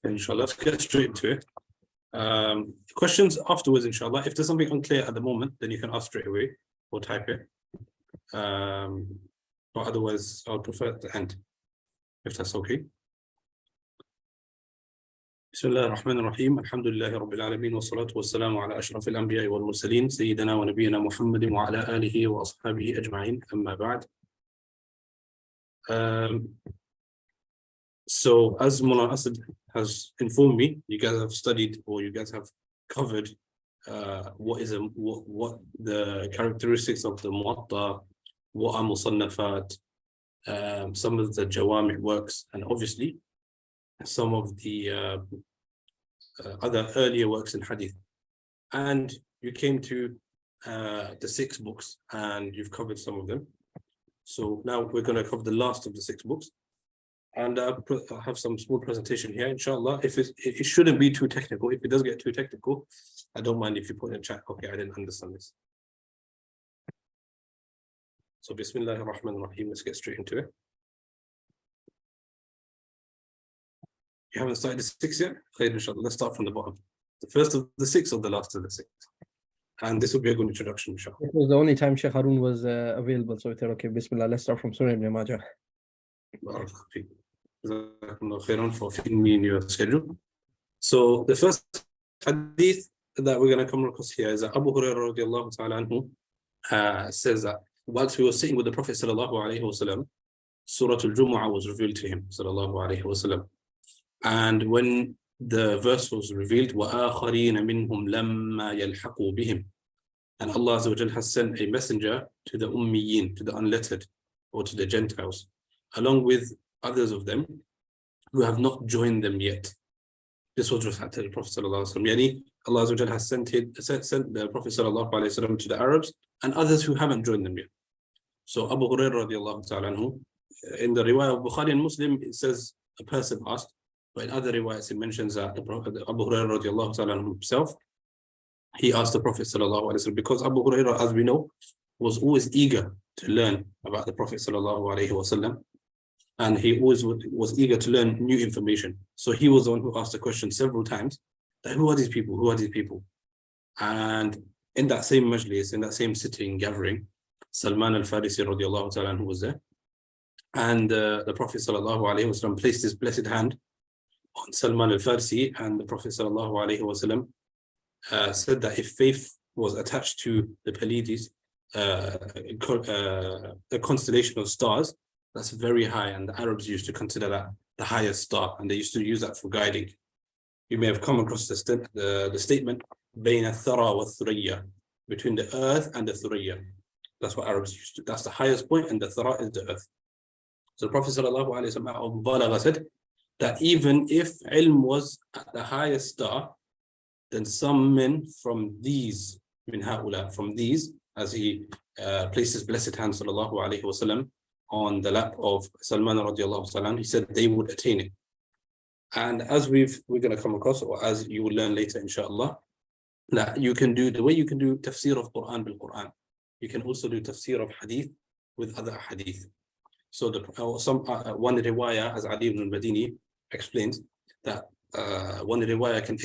Inshallah, let's get straight into it. Questions afterwards, inshallah. If there's something unclear at the moment, then you can ask straight away or type it. But otherwise, I'll prefer at the end, if that's okay. بسم الله الرحمن الرحيم الحمد لله رب العالمين والصلاة والسلام على أشرف الأنبياء والمرسلين سيدنا ونبينا محمد وعلى آله وأصحابه أجمعين أما بعد. So as Mullah Asad has informed me, you guys have studied or you guys have covered what the characteristics of the Muwatta, what are Musannafat, some of the Jawami works, and obviously some of the other earlier works in Hadith. And you came to the 6 books and you've covered some of them. So now we're going to cover the last of the 6 books. And I have some small presentation here, inshallah. If it shouldn't be too technical. If it does get too technical, I don't mind if you put in chat, okay, I didn't understand this. So Bismillahir Rahmanir Rahim, let's get straight into it. You haven't started the 6 yet? Okay, inshallah, let's start from the bottom. The first of the 6 or the last of the 6? And this will be a good introduction, inshallah. It was the only time Shaykh Haroon was available, so we thought, okay, Bismillah, let's start from Sunan Ibn Majah. For fitting me in your schedule. So the first hadith that we're going to come across here is that Abu Hurairah radiallahu ta'ala anhu says that whilst we were sitting with the Prophet sallallahu alaihi wasallam, Surah Al-Jumu'ah was revealed to him sallallahu alaihi wasallam. And when the verse was revealed, وَآخَرِينَ مِنْهُمْ لَمَّا يَلْحَقُوا بِهِمْ, and Allah Azza wa Jal has sent a messenger to the Ummiyin, to the unlettered, or to the Gentiles, along with others of them who have not joined them yet. This was referred to the Prophet sallallahu alaihi wasallam. Yani Allah Azza wa Jal has sent the Prophet sallallahu alaihi wasallam to the Arabs and others who haven't joined them yet. So Abu Hurairah radiallahu ta'ala anhu, in the riwayah of Bukhari and Muslim, it says a person asked, but in other riwayahs it mentions that the Prophet Abu Hurairah radiallahu ta'ala anhu himself, he asked the Prophet sallallahu alaihi wasallam, because Abu Hurairah, as we know, was always eager to learn about the Prophet sallallahu alaihi wasallam. And he always was eager to learn new information. So he was the one who asked the question several times, that who are these people? Who are these people? And in that same majlis, in that same sitting, gathering, Salman al-Farisi radiallahu ta'ala who was there. And the Prophet sallallahu alaihi wasallam placed his blessed hand on Salman al-Farisi, and the Prophet sallallahu alaihi wasallam said that if faith was attached to the Pleiades, the constellation of stars, that's very high, and the Arabs used to consider that the highest star, and they used to use that for guiding. You may have come across the statement بين الثرى والثريا, between the earth and the thuriyya. That's what Arabs used to. That's the highest point, and the thara is the earth. So the Prophet sallallahu alaihi wasallam said that even if ilm was at the highest star, then some men from these, min haula, from these, as he placed his blessed hand sallallahu alaihi wasallam on the lap of Salman radiallahu ta'ala, he said they would attain it. And as we're going to come across, or as you will learn later inshallah, that you can do, the way you can do tafsir of Quran bil Quran, you can also do tafsir of hadith with other hadith. So one riwayah, as Ali ibn al-Madini explains, that one riwayah can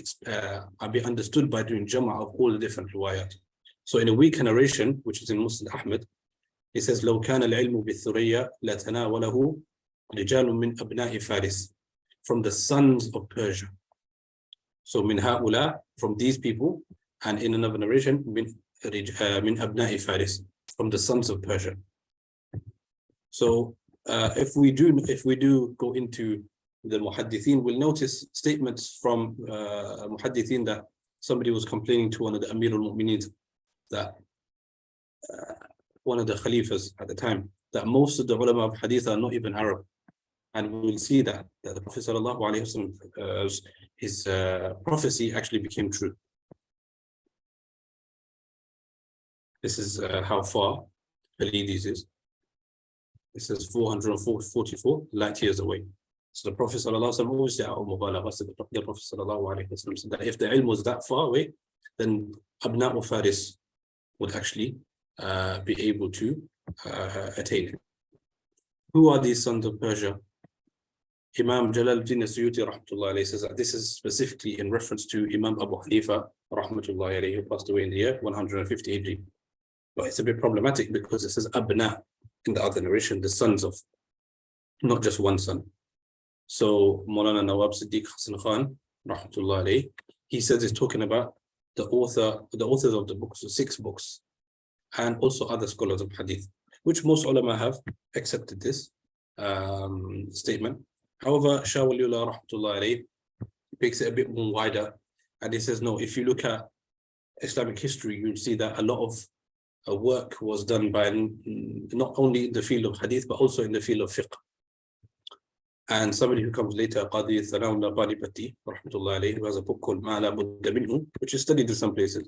be understood by doing jam'a of all the different riwayat. So in a weak narration, which is in Muslim Ahmed, he says, لو كان العلم بالثريا لتناوله رجال من أبناء فارس, from the sons of Persia. So من هؤلاء, from these people, and in another narration, من أبناء فارس, from the sons of Persia. So if we do go into the muhaddithin, we'll notice statements from muhaddithin that somebody was complaining to one of the Amir al-Mu'mineen, that one of the Khalifas at the time, that most of the ulama of hadith are not even Arab. And we will see that the Prophet sallallahu alaihi wasallam, his prophecy actually became true. This is how far Pleiades is. This is 444 light years away. So the Prophet sallallahu alaihi wasallam always said, the Prophet sallallahu alaihi wasallam said that if the ilm was that far away, then Abna'u Faris would actually be able to attain it. Who are these sons of Persia? Imam Jalaluddin Suyuti rahmatullah alayhi says that this is specifically in reference to Imam Abu Hanifa rahmatullah alayhi, who passed away in the year 150 Hijri. But it's a bit problematic because it says abna in the other narration, the sons of, not just one son. So Maulana Nawab Siddiq Hasan Khan rahmatullah alayhi, he says it's talking about the authors of the books, the 6 books, and also other scholars of hadith, which most ulama have accepted this statement. However, Shah Waliullah rahmatullah alayhi makes it a bit more wider, and he says no, if you look at Islamic history, you'll see that a lot of work was done by not only in the field of hadith but also in the field of fiqh. And somebody who comes later, Qadi Thanaullah Ghalibati rahmatullah alayhi, who has a book called Ma La Budda Minhu, which is studied in some places.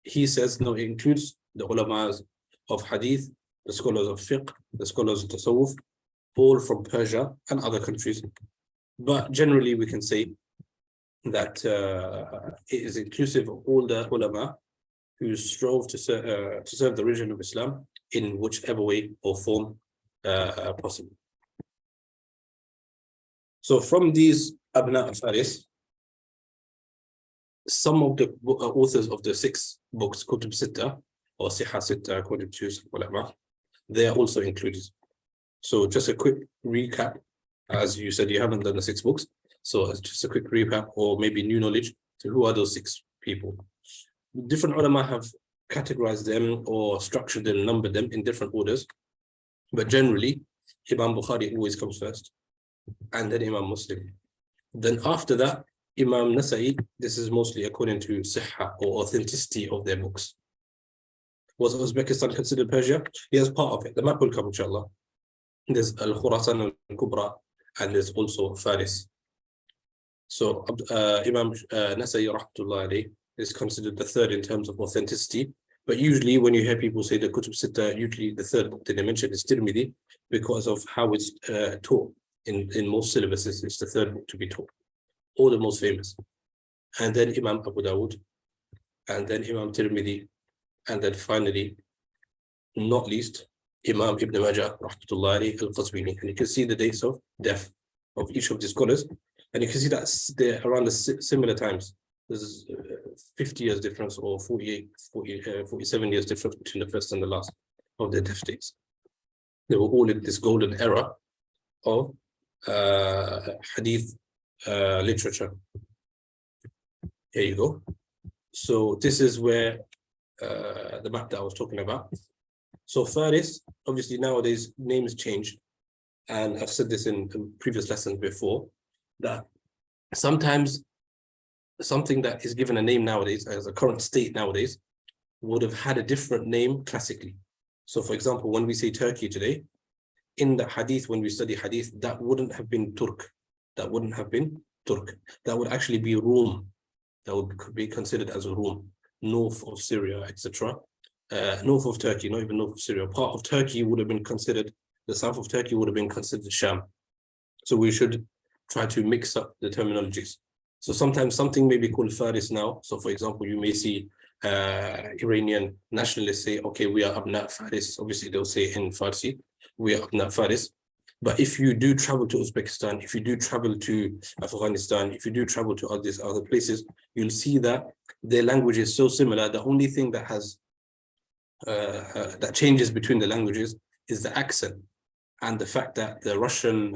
He says no, it includes the ulamas of hadith, the scholars of fiqh, the scholars of tasawwuf, all from Persia and other countries. But generally we can say that it is inclusive of all the ulama who strove to serve the religion of Islam in whichever way or form possible. So from these Abna al-Faris, some of the authors of the 6 books, Kutub Sitta or Siha Sitta, according to some ulama, they are also included. So just a quick recap, as you said, you haven't done the 6 books. So just a quick recap, or maybe new knowledge. So who are those 6 people? Different ulama have categorized them or structured them, numbered them in different orders. But generally, Imam Bukhari always comes first, and then Imam Muslim. Then after that, Imam Nasa'i. This is mostly according to Sihha or authenticity of their books. Was Uzbekistan considered Persia? Yes, part of it. The map will come, inshallah. There's Al-Khurasan Al-Kubra, and there's also Faris. So Imam Nasa'i rahmatullah alayhi is considered the 3rd in terms of authenticity. But usually when you hear people say the Kutub Sitta, usually the 3rd book that they mention is Tirmidhi, because of how it's taught in most syllabuses. It's the 3rd book to be taught, or the most famous. And then Imam Abu Dawud, and then Imam Tirmidhi, and then finally, not least, Imam Ibn Majah rahmatullah alayhi al-Qazvini. And you can see the dates of death of each of the scholars, and you can see that they're around the similar times. There's 50 years difference, or 47 years difference between the first and the last of their death dates. They were all in this golden era of hadith literature. Here you go. So this is where the map that I was talking about. So Faris, obviously nowadays names change, and I've said this in previous lessons before, that sometimes something that is given a name nowadays, as a current state nowadays, would have had a different name classically. So for example, when we say Turkey today, in the hadith, when we study hadith, that wouldn't have been Turk. That wouldn't have been Turk. That would actually be Rome. That would be considered as Rome, north of Syria, etc. North of Turkey, not even north of Syria. Part of Turkey would have been considered, the south of Turkey would have been considered Sham. So we should try to mix up the terminologies. So sometimes something may be called Faris now. So for example, you may see Iranian nationalists say, okay, we are Abna Faris. Obviously they'll say in Farsi, we are Abna Faris. But if you do travel to Uzbekistan, if you do travel to Afghanistan, if you do travel to all these other places, you'll see that their language is so similar. The only thing that has that changes between the languages is the accent, and the fact that the Russian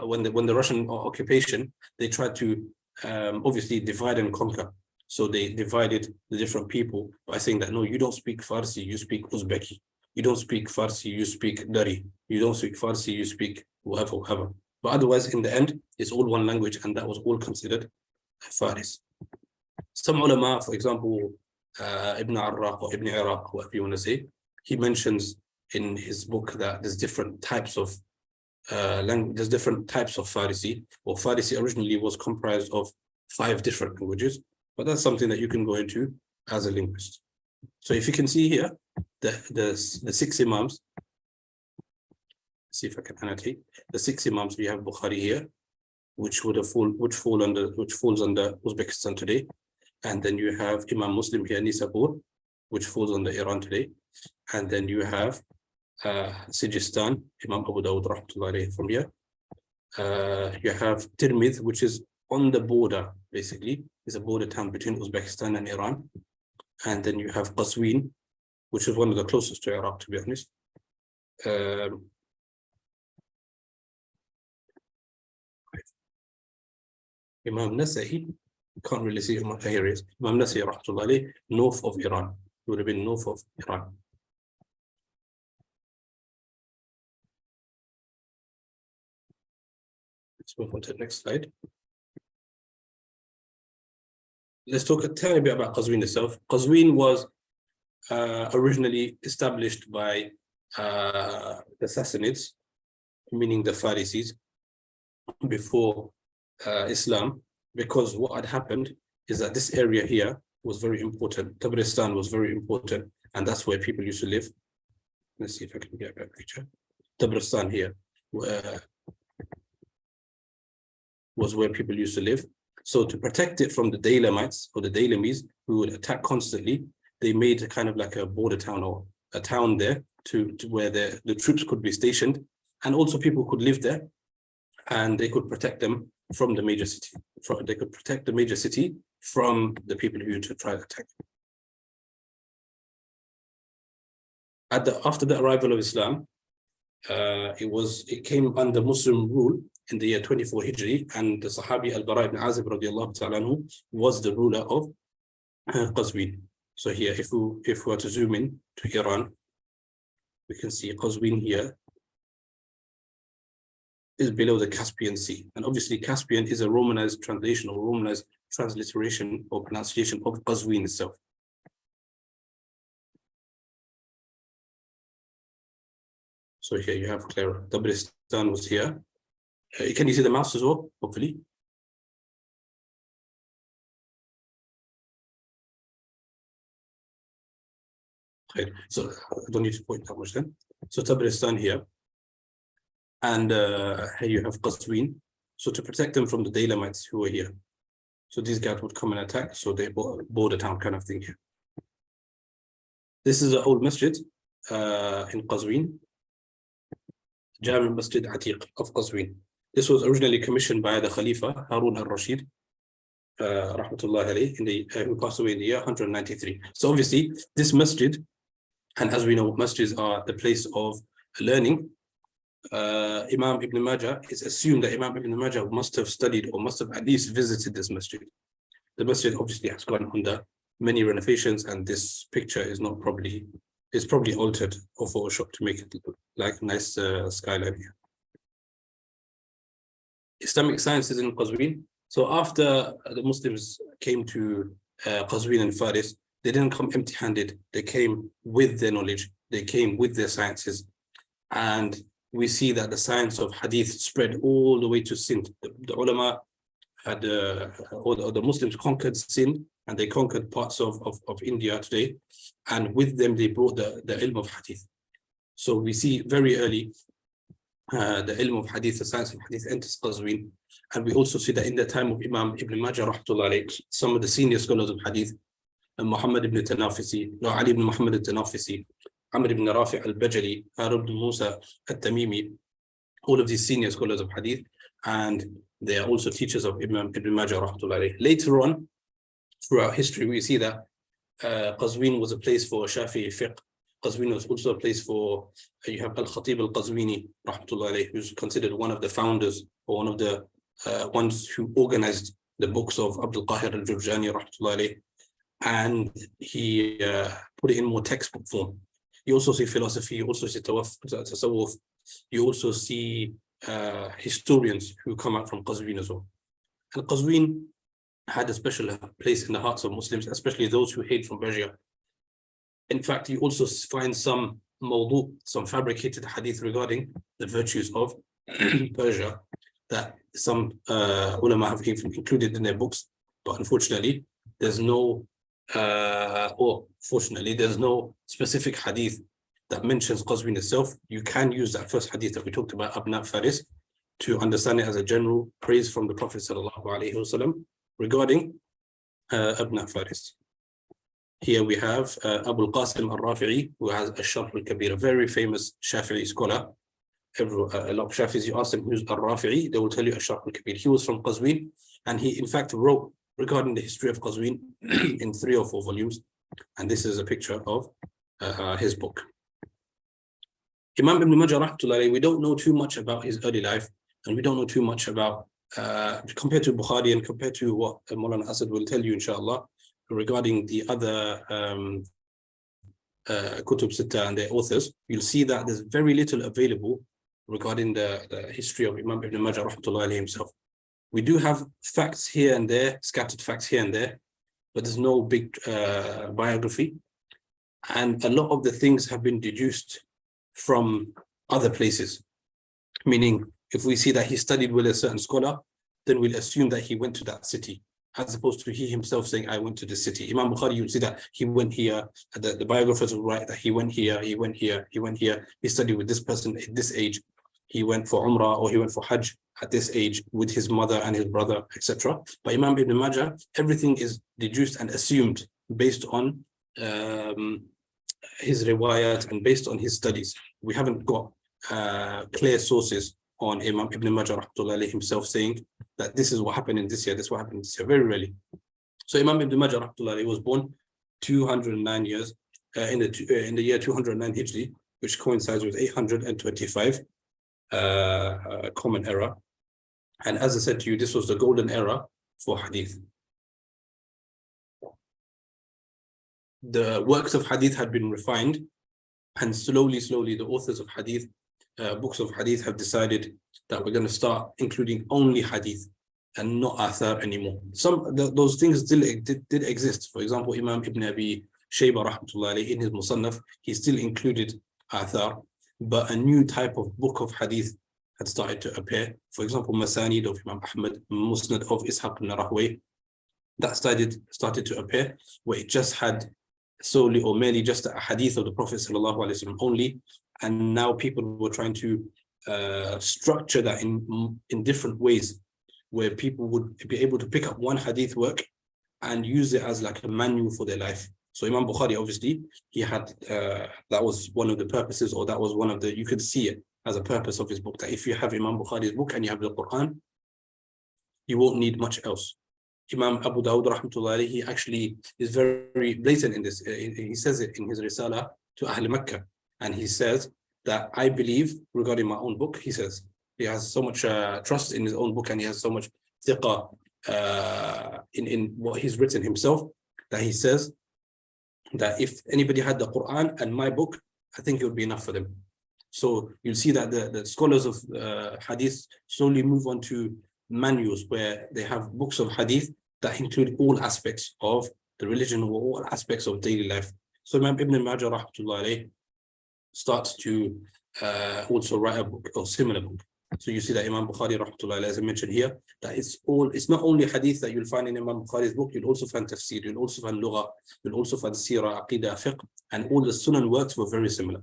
when the Russian occupation, they tried to obviously divide and conquer. So they divided the different people by saying that no, you don't speak Farsi, you speak Uzbeki. You don't speak Farsi, you speak Dari. You don't speak Farsi, you speak whatever. But otherwise, in the end, it's all one language, and that was all considered Faris. Some ulama, for example, Ibn Arraq or Ibn Iraq, whatever you want to say, he mentions in his book that there's different types of there's different types of Farsi, or Farsi originally was comprised of 5 different languages, but that's something that you can go into as a linguist. So if you can see here, the 6 Imams, see if I can annotate, the 6 Imams, we have Bukhari here, which falls under Uzbekistan today. And then you have Imam Muslim here, Nisapur, which falls under Iran today. And then you have Sijistan, Imam Abu Dawud rahmatullahi alayhi from here. You have Tirmidh, which is on the border, basically. It's a border town between Uzbekistan and Iran. And then you have Qazvin, which is one of the closest to Iraq, to be honest. Imam Nasa'i, can't really see him here. He is. Imam Nasa'i, rahmatullahi alayhi, north of Iran. He would have been north of Iran. Let's move on to the next slide. Let's talk a tiny bit about Qazvin itself. Qazvin was originally established by the Sassanids, meaning the Pharisees, before Islam, because what had happened is that this area here was very important. Tabristan was very important, and that's where people used to live. Let's see if I can get a better picture. Tabristan here was where people used to live. So to protect it from the Daylamites or the Daylamis, who would attack constantly, they made a kind of like a border town or a town there to where the troops could be stationed, and also people could live there, and they could protect them from the major city. They could protect the major city from the people who would try to attack. After the arrival of Islam, it came under Muslim rule in the year 24 Hijri, and the Sahabi Al-Bara ibn Azib radiallahu ta'ala anhu was the ruler of Qazvin. So here, if we were to zoom in to Iran, we can see Qazvin here is below the Caspian Sea. And obviously Caspian is a Romanized translation or Romanized transliteration or pronunciation of Qazvin itself. So here you have clear. Tabristan was here. Can you see the mouse as well, hopefully? Okay. So I don't need to point that much then. So Tabristan here. And here you have Qazvin. So to protect them from the Daylamites who were here. So these guys would come and attack. So they border town kind of thing here. This is an old masjid in Qazvin. Jami Masjid Atiq of Qazvin. This was originally commissioned by the Khalifa Haroon al-Rashid, rahmatullahi alayhi, who passed away in the year 193. So obviously this masjid, and as we know, masjids are the place of learning. Imam Ibn Majah, it's assumed that Imam Ibn Majah must have studied or must have at least visited this masjid. The masjid obviously has gone under many renovations, and this picture is not probably, it's probably altered or photoshopped to make it look like a nice skyline here. Islamic sciences in Qazvin. So after the Muslims came to Qazvin and Faris, they didn't come empty-handed. They came with their knowledge. They came with their sciences. And we see that the science of hadith spread all the way to Sindh. The ulama had, or the Muslims conquered Sindh, and they conquered parts of India today. And with them, they brought the ilm of hadith. So we see very early the ilm of hadith, the science of hadith enters Qazvin. And we also see that in the time of Imam Ibn Majah, rahmatullahi, some of the senior scholars of hadith, Muhammad ibn Tanafisi, Ali ibn Muhammad al-Tanafisi, Amr ibn Rafi' al-Bajali, Haroon ibn Musa al-Tamimi, all of these senior scholars of hadith, and they are also teachers of Imam Ibn Majah, rahmatullahi. Later on, throughout history, we see that Qazvin was a place for Shafi'i fiqh. Qazvin was also a place for, you have Al-Khatib al-Qazwini, rahmatullahi, who's considered one of the founders, or one of the ones who organized the books of Abdul Qahir al-Jurjani, rahmatullahi, and he put it in more textbook form. You also see philosophy, you also see tasawwuf, you also see historians who come out from Qazvin as well. And Qazvin had a special place in the hearts of Muslims, especially those who hail from Persia. In fact, you also find some mawdu', some fabricated hadith regarding the virtues of Persia that some ulama have included in their books, but unfortunately, there's no, or fortunately, there's no specific hadith that mentions Qazvin itself. You can use that first hadith that we talked about, Abna Faris, to understand it as a general praise from the Prophet sallallahu alaihi wasallam regarding Abna Faris. Here we have Abu al-Qasim al-Rafi'i, who has a Sharh al-Kabir, a very famous Shafi'i scholar. A lot of Shafi'is, you ask them who's al-Rafi'i, they will tell you a Sharh al-Kabir. He was from Qazvin, and he in fact wrote regarding the history of Qazvin in 3 or 4 volumes. And this is a picture of his book. Imam Ibn Majah, rahmatullahi, we don't know too much about his early life, and we don't know too much about, compared to Bukhari and compared to what Maulana Asad will tell you, inshallah, regarding the other Kutub Sitta and their authors, you'll see that there's very little available regarding the history of Imam Ibn Majah, rahmatullahi, himself. We do have facts here and there, scattered facts here and there, but there's no big biography. And a lot of the things have been deduced from other places. Meaning, if we see that he studied with a certain scholar, then we'll assume that he went to that city, as opposed to he himself saying, I went to this city. Imam Bukhari, you'll see that he went here, the biographers will write that he went here, he went here, he went here, he studied with this person at this age, he went for Umrah or he went for Hajj at this age with his mother and his brother, etc. But Imam Ibn Majah, everything is deduced and assumed based on his riwayat and based on his studies. We haven't got clear sources on Imam Ibn Majah rahmatullahi himself saying that this is what happened in this year, this is what happened in this year, very rarely. So Imam Ibn Majah rahmatullahi was born 209 years, in the year 209 Hijri, which coincides with 825 common era. And as I said to you, this was the golden era for hadith. The works of hadith had been refined, and slowly the authors of hadith, books of hadith, have decided that we're going to start including only hadith and not athar anymore. Those things still did exist. For example, Imam Ibn Abi Shayba rahmatullahi in his Musannaf, he still included athar, but a new type of book of hadith had started to appear. For example, Masanid of Imam Ahmad, Musnad of Ishaq ibn Rahway, that started to appear, where it just had solely or merely just a hadith of the Prophet sallallahu alaihi wasallam only, and now people were trying to structure that in different ways, where people would be able to pick up one hadith work and use it as like a manual for their life. So Imam Bukhari, obviously, he had that was one of the purposes, or that was one of the, you could see it as a purpose of his book, that if you have Imam Bukhari's book and you have the Quran, you won't need much else. Imam Abu Dawud rahmatullahi, he actually is very blatant in this. He says it in his Risala to Ahl Makkah, and he says that I believe, regarding my own book, he says he has so much trust in his own book, and he has so much thiqa in what he's written himself, that he says that if anybody had the Quran and my book, I think it would be enough for them. So you'll see that the scholars of hadith slowly move on to manuals where they have books of hadith that include all aspects of the religion or all aspects of daily life. So Imam Ibn Majah rahmatullahi starts to also write a book or similar book. So you see that Imam Bukhari rahmatullahi, as I mentioned here, that it's not only hadith that you'll find in Imam Bukhari's book, you'll also find tafsir, you'll also find lugha, you'll also find seerah, aqidah, fiqh, and all the sunan works were very similar.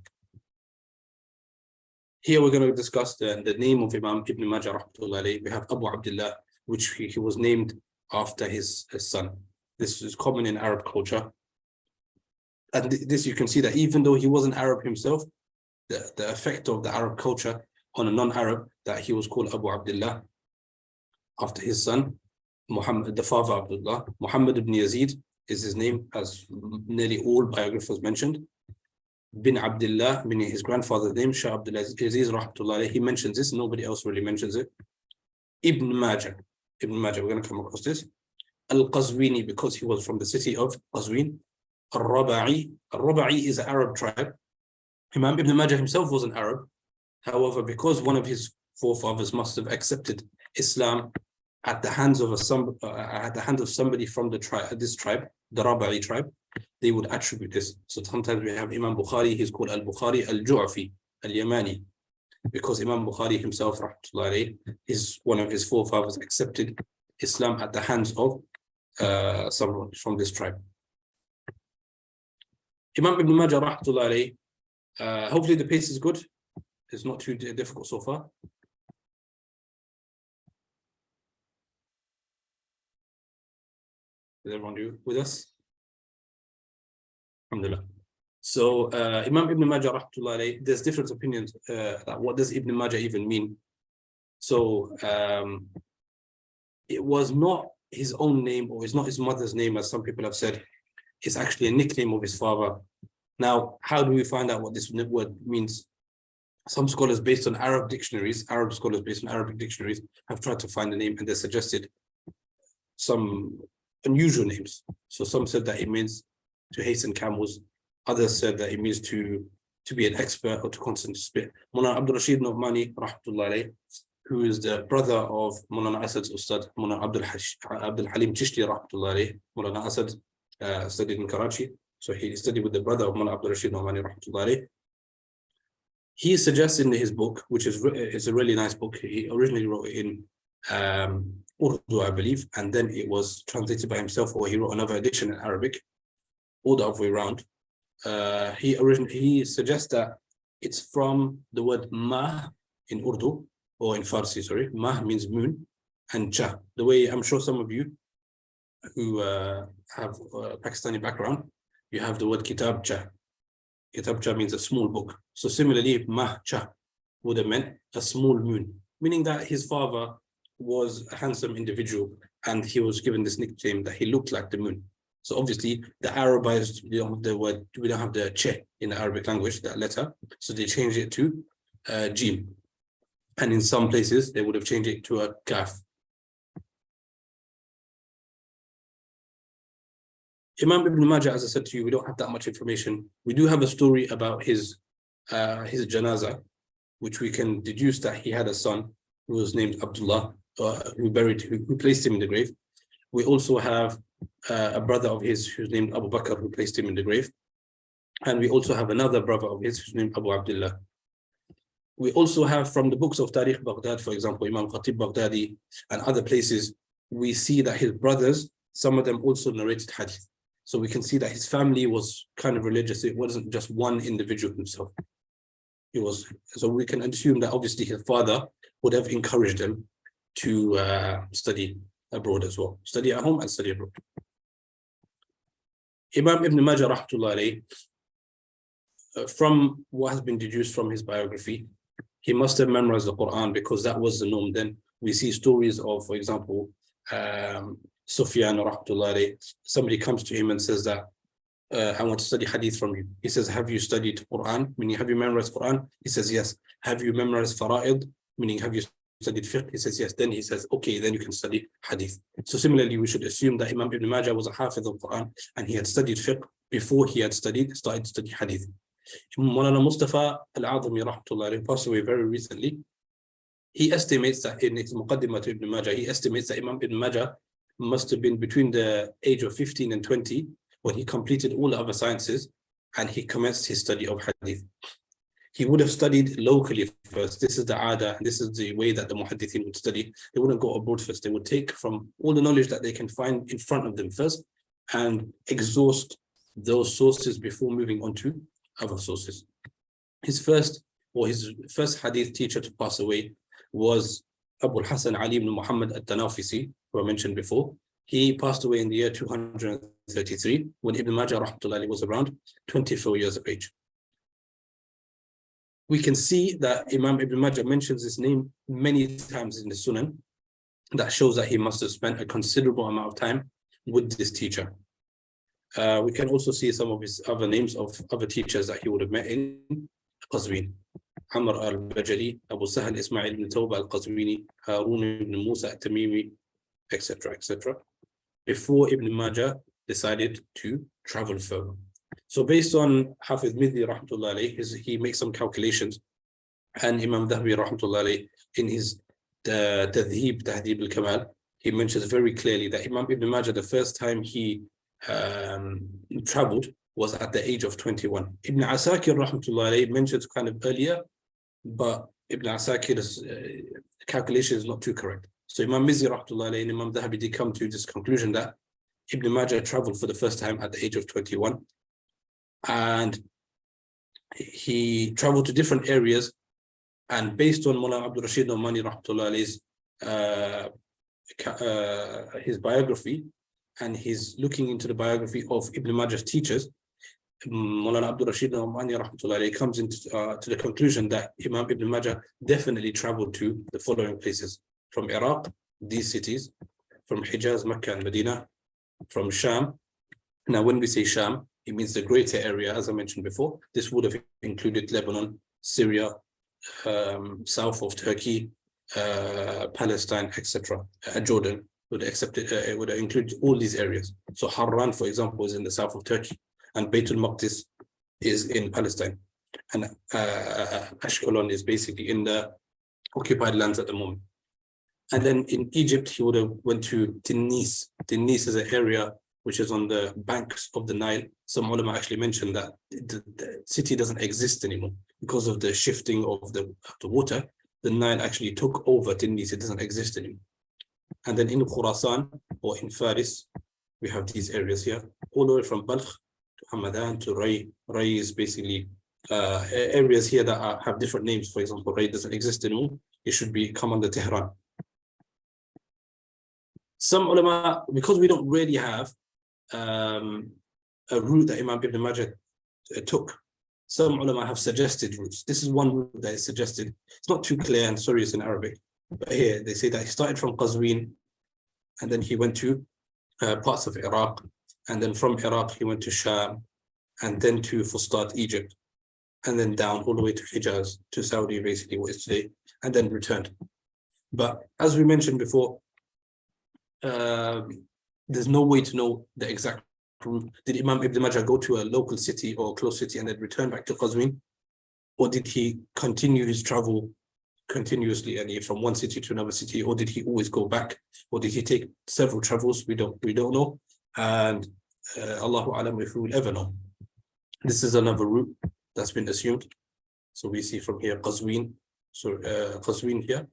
Here we're going to discuss the name of Imam Ibn Majah rahmatullahi. We have Abu Abdullah, which he was named after his son. This is common in Arab culture. And this you can see that even though he wasn't Arab himself, the effect of the Arab culture on a non-Arab, that he was called Abu Abdullah after his son, Muhammad, the father Abdullah. Muhammad ibn Yazid is his name, as nearly all biographers mentioned. Bin Abdullah, meaning his grandfather's name, Shah Abdul Aziz rahmatullahi, he mentions this, nobody else really mentions it. Ibn Majah, we're going to come across this. Al-Qazwini, because he was from the city of Qazwin. Al-Raba'i is an Arab tribe. Imam Ibn Majah himself was an Arab. However, because one of his forefathers must have accepted Islam at the hands of somebody from the tribe, this tribe, the Raba'i tribe, they would attribute this. So sometimes we have Imam Bukhari, he's called Al-Bukhari Al-Ju'afi, Al-Yamani, because Imam Bukhari himself, rahmatullahi, is one of his forefathers accepted Islam at the hands of someone from this tribe. Imam Ibn Majah, rahmatullahi, hopefully the pace is good. It's not too difficult so far. Is everyone with us? Alhamdulillah. So Imam Ibn Majah rahmatullah alayhi, there's different opinions that what does Ibn Majah even mean. So it was not his own name, or it's not his mother's name, as some people have said. It's actually a nickname of his father. Now, how do we find out what this word means? Some scholars based on Arab dictionaries, Arab scholars based on Arabic dictionaries, have tried to find the name, and they suggested some unusual names. So some said that it means to hasten camels. Others said that it means to be an expert or to constantly spit. Mulana Abdul Rashid Nu'mani, rahmatullah alayh, who is the brother of Mulana Asad's Ustad, Mulana Abdul Halim Chishti, rahmatullah alayh. Mulana Asad studied in Karachi, so he studied with the brother of Mulana Abdul Rashid Nu'mani, rahmatullah alayh. He suggested in his book, which is a really nice book. He originally wrote it in Urdu, I believe, and then it was translated by himself, or he wrote another edition in Arabic, all the other way around. He suggests that it's from the word ma in Urdu, or in Farsi, sorry. Ma means moon, and cha. The way I'm sure some of you who have a Pakistani background, you have the word kitab cha. Kitab cha means a small book. So similarly, ma cha would have meant a small moon, meaning that his father was a handsome individual, and he was given this nickname that he looked like the moon. So obviously, the Arabized, the word, we don't have the che in the Arabic language, that letter. So they changed it to jim. And in some places, they would have changed it to a kaf. Imam Ibn Majah, as I said to you, we don't have that much information. We do have a story about his janaza, which we can deduce that he had a son who was named Abdullah, who placed him in the grave. We also have a brother of his who's named Abu Bakr, who placed him in the grave. And we also have another brother of his who's named Abu Abdullah. We also have from the books of Tariq Baghdad, for example, Imam Khatib Baghdadi and other places, we see that his brothers, some of them also narrated hadith. So we can see that his family was kind of religious. It wasn't just one individual himself. It was, so we can assume that obviously his father would have encouraged him to study abroad as well. Study at home and study abroad. Imam Ibn Majah rahmatullah alayh, from what has been deduced from his biography, he must have memorized the Quran, because that was the norm then. We see stories of, for example, Sufyan rahmatullah alayh, somebody comes to him and says that, I want to study hadith from you. He says, have you studied Quran? Meaning, have you memorized Quran? He says, yes. Have you memorized fara'id? Meaning, have you studied fiqh? He says, yes. Then he says, okay, then you can study hadith. So similarly, we should assume that Imam Ibn Majah was a hafiz of Quran, and he had studied fiqh before he had started to study hadith. Maulana Mustafa al-Azami rahmatullah, who passed away very recently, he estimates that in his Muqaddimah to Ibn Majah, he estimates that Imam Ibn Majah must have been between the age of 15 and 20 when he completed all the other sciences and he commenced his study of hadith. He would have studied locally first. This is the ada, and this is the way that the muhaddithin would study. They wouldn't go abroad first. They would take from all the knowledge that they can find in front of them first and exhaust those sources before moving on to other sources. His first hadith teacher to pass away was Abu al-Hasan Ali ibn Muhammad al-Tanafisi, who I mentioned before. He passed away in the year 233 when Ibn Majah rahmatullahi was around 24 years of age. We can see that Imam Ibn Majah mentions his name many times in the Sunan. That shows that he must have spent a considerable amount of time with this teacher. We can also see some of his other names of other teachers that he would have met in Qazvin. Amr al-Bajali, Abu Sahal Ismail ibn Tawbah al-Qazwini, Haroon ibn Musa al-Tamimi, etc., etc. Before Ibn Majah decided to travel further. So based on Hafiz Mizzi rahmatullah alayh, he makes some calculations, and Imam Dhahabi rahmatullah alayh, in his Tahdhib al-Kamal, he mentions very clearly that Imam Ibn Majah, the first time he traveled was at the age of 21. Ibn Asakir rahmatullah alayh mentions kind of earlier, but Ibn Asakir's calculation is not too correct. So Imam Mizzi rahmatullah alayhi and Imam Dhahabi did come to this conclusion that Ibn Majah traveled for the first time at the age of 21. And he traveled to different areas. And based on Mullah Abdul Rashid Nu'mani rahmatullah alayhi's his biography, and he's looking into the biography of Ibn Majah's teachers, Maulana Abdul Rashid al-Omani rahmatullahi alayhi comes into to the conclusion that Imam Ibn Majah definitely traveled to the following places: from Iraq, these cities, from Hijaz, Mecca and Medina, from Sham. Now, when we say Sham, it means the greater area, as I mentioned before. This would have included Lebanon, Syria, south of Turkey, Palestine, etc. Jordan would accept it. It would include all these areas. So Haroon, for example, is in the south of Turkey, and Baitul Maqdis is in Palestine, and Ashkelon is basically in the occupied lands at the moment. And then in Egypt, he would have went to Tunis. Tunis is an area which is on the banks of the Nile. Some ulama actually mentioned that the city doesn't exist anymore because of the shifting of the water. The Nile actually took over Tunis. It doesn't exist anymore. And then in Khurasan or in Faris, we have these areas here, all the way from Balkh to Hamadan to Ray. Ray is basically areas here that have different names. For example, Ray doesn't exist anymore. It should come under Tehran. Some ulama, because we don't really have a route that Imam Ibn Majah took, some ulama have suggested routes. This is one route that is suggested. It's not too clear, and sorry, it's in Arabic. But here they say that he started from Qazvin, and then he went to parts of Iraq, and then from Iraq he went to Sham, and then to Fustat, Egypt, and then down all the way to Hijaz, to Saudi, basically what is today, and then returned. But as we mentioned before, there's no way to know the exact route. Did Imam Ibn Majah go to a local city or a close city and then return back to Qazvin? Or did he continue his travel continuously and from one city to another city? Or did he always go back? Or did he take several travels? We don't know. And Allahu Alam if we will ever know. This is another route that's been assumed. So we see from here Qazvin. So Qazvin here,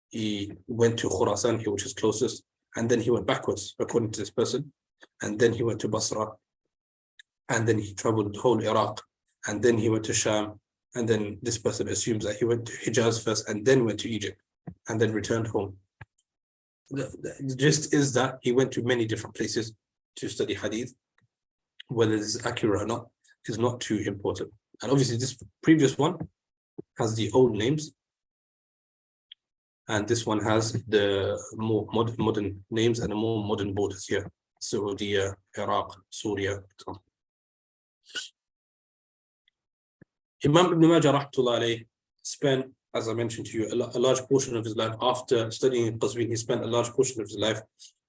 he went to Khurasan here, which is closest. And then he went backwards, according to this person. And then he went to Basra. And then he traveled the whole Iraq. And then he went to Sham. And then this person assumes that he went to Hijaz first and then went to Egypt and then returned home. The gist is that he went to many different places to study hadith. Whether this is accurate or not is not too important. And obviously this previous one has the old names. And this one has the more modern names and the more modern borders here. Saudi, Iraq, Syria. Imam Ibn Majah rahmatullah alayhi spent, as I mentioned to you, a large portion of his life after studying in Qazvin. He spent a large portion of his life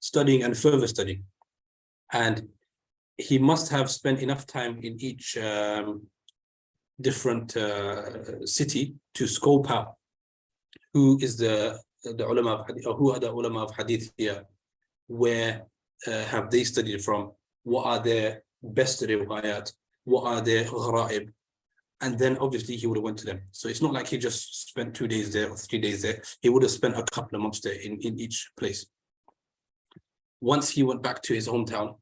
studying and further studying. And he must have spent enough time in each different city to scope out who is the ulama of hadith, or who are the ulama of hadith here, where have they studied from, what are their best riwayat, what are their gharaib, and then obviously he would have went to them. So it's not like he just spent 2 days there or 3 days there. He would have spent a couple of months there in each place. Once he went back to his hometown,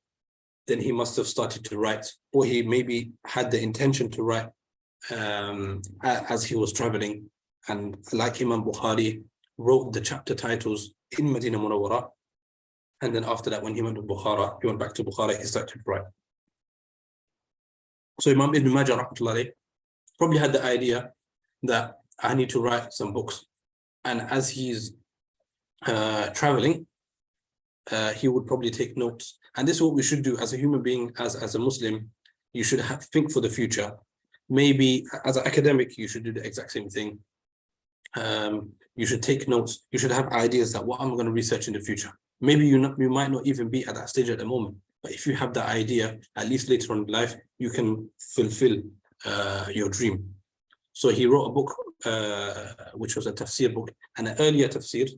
then he must have started to write, or he maybe had the intention to write as he was traveling. And like Imam Bukhari, wrote the chapter titles in Medina Munawwara. And then after that, when he went to Bukhara, he went back to Bukhara, he started to write. So Imam Ibn Majah rahmatullahi probably had the idea that I need to write some books. And as he's traveling, he would probably take notes. And this is what we should do as a human being, as a Muslim. You should think for the future. Maybe as an academic, you should do the exact same thing. You should take notes. You should have ideas that what I'm going to research in the future. Maybe you might not even be at that stage at the moment, but if you have that idea, at least later on in life, you can fulfill your dream. So he wrote a book, which was a tafsir book, and an earlier tafsir,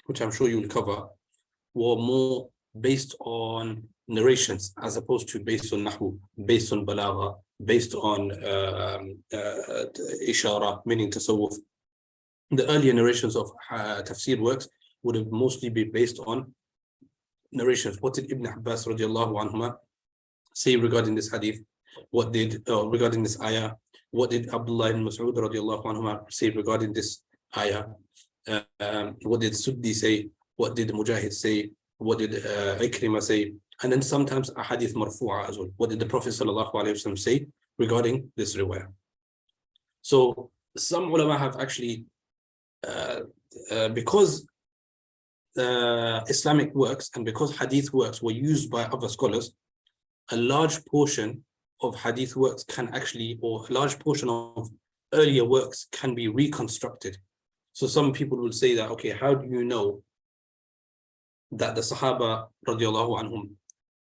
which I'm sure you will cover, were more based on narrations as opposed to based on nahu, based on balagha, based on ishara, meaning tasawwuf. The earlier narrations of tafsir works would have mostly been based on narrations. What did Ibn Abbas radiallahu anhuma say regarding this hadith? What did regarding this ayah? What did Abdullah ibn Mas'ud radiallahu anhuma say regarding this ayah? What did Suddi say? What did Mujahid say? What did Ikrimah say? And then sometimes a hadith marfu'a as well. What did the Prophet ﷺ say regarding this riwayah? So some ulama have actually, because Islamic works and because hadith works were used by other scholars, a large portion of hadith works can actually, or a large portion of earlier works can be reconstructed. So some people will say that, okay, how do you know that the Sahaba radiallahu anhum,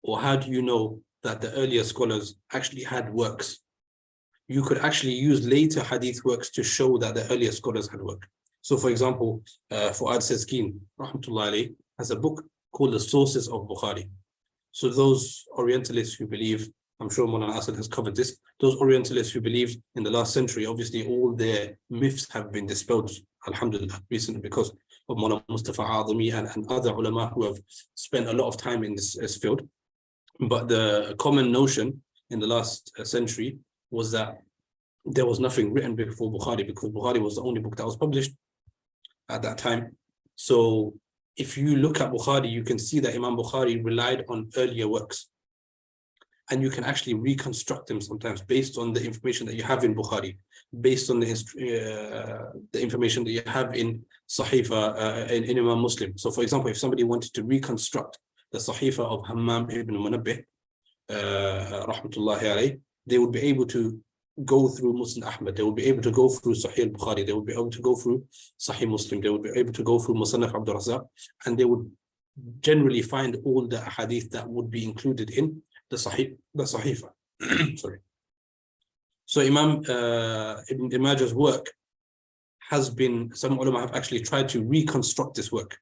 or how do you know that the earlier scholars actually had works? You could actually use later hadith works to show that the earlier scholars had work. So for example, Fuad Sezkin, rahmatullahi alayhi, has a book called The Sources of Bukhari. So those Orientalists who believe, I'm sure Mawlana Asad has covered this, those Orientalists who believed in the last century, obviously all their myths have been dispelled, alhamdulillah, recently because of Mawlana Mustafa Azami and other ulama who have spent a lot of time in this field. But the common notion in the last century was that there was nothing written before Bukhari, because Bukhari was the only book that was published at that time. So if you look at Bukhari, you can see that Imam Bukhari relied on earlier works. And you can actually reconstruct them sometimes based on the information that you have in Bukhari, based on the information that you have in Sahifa, in Imam Muslim. So for example, if somebody wanted to reconstruct the Sahifa of Hammam ibn Munabbih, rahmatullahi alayhi, they would be able to go through Muslim Ahmad, they would be able to go through Sahih al-Bukhari, they would be able to go through Sahih Muslim, they would be able to go through Musannaf Abdul Razzaq, and they would generally find all the hadith that would be included in the Sahifa. Sorry. So Imam Ibn Majah's work has been, some ulama have actually tried to reconstruct this work.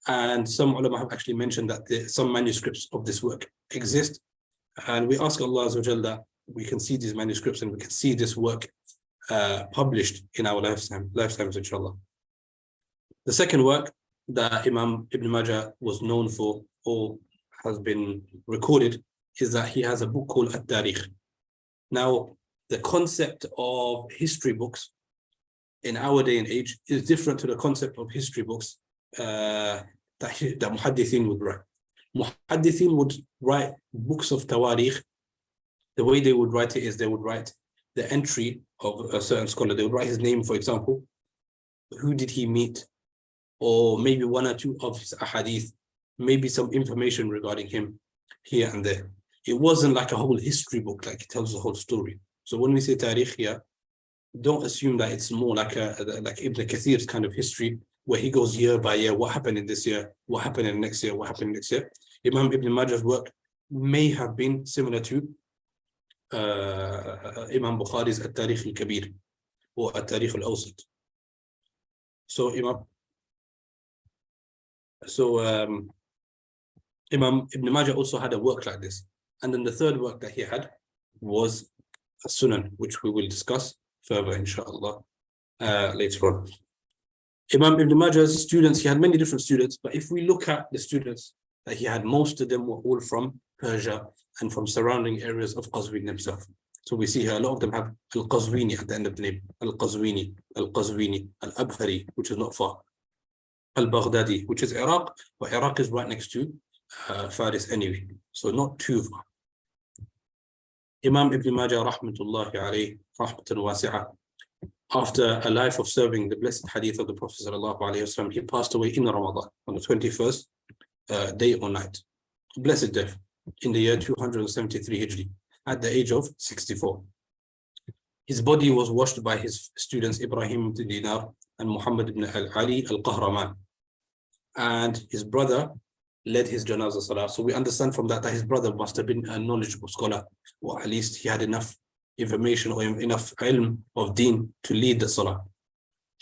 And some ulama have actually mentioned that some manuscripts of this work exist. And we ask Allah Azza wa Jalla that we can see these manuscripts and we can see this work published in our lifetimes, inshallah. The second work that Imam Ibn Majah was known for, or has been recorded, is that he has a book called At-Tarikh. Now, the concept of history books in our day and age is different to the concept of history books that Muhaddithin would write. Muhaddithin would write books of Tawarikh. The way they would write it is they would write the entry of a certain scholar. They would write his name, for example. Who did he meet? Or maybe one or two of his ahadith, maybe some information regarding him here and there. It wasn't like a whole history book, like it tells the whole story. So when we say Tarikh here, don't assume that it's more like Ibn Kathir's kind of history, where he goes year by year, what happened in this year, what happened in next year, what happened next year. Imam Ibn Majah's work may have been similar to Imam Bukhari's At-Tarikh al-Kabir or At-Tarikh al-Awsat. So Imam Ibn Majah also had a work like this. And then the third work that he had was a Sunan, which we will discuss further, inshallah, later on. Imam Ibn Majah's students, he had many different students, but if we look at the students that he had, most of them were all from Persia and from surrounding areas of Qazvin himself. So we see here a lot of them have Al-Qazwini at the end of the name. Al-Qazwini, Al-Qazwini, Al-Abhari, which is not far. Al-Baghdadi, which is Iraq, but Iraq is right next to Faris anyway, so not too far. Imam Ibn Majah, rahmatullahi alayhi, rahmatan wasi'ah, after a life of serving the blessed hadith of the Prophet sallallahu alayhi wasallam, he passed away in Ramadan on the 21st day or night. Blessed death in the year 273 Hijri at the age of 64. His body was washed by his students Ibrahim ibn Dinar and Muhammad ibn Ali al-Qahraman, and his brother led his janazah salah. So we understand from that his brother must have been a knowledgeable scholar, or at least he had enough information or enough ilm of deen to lead the salah.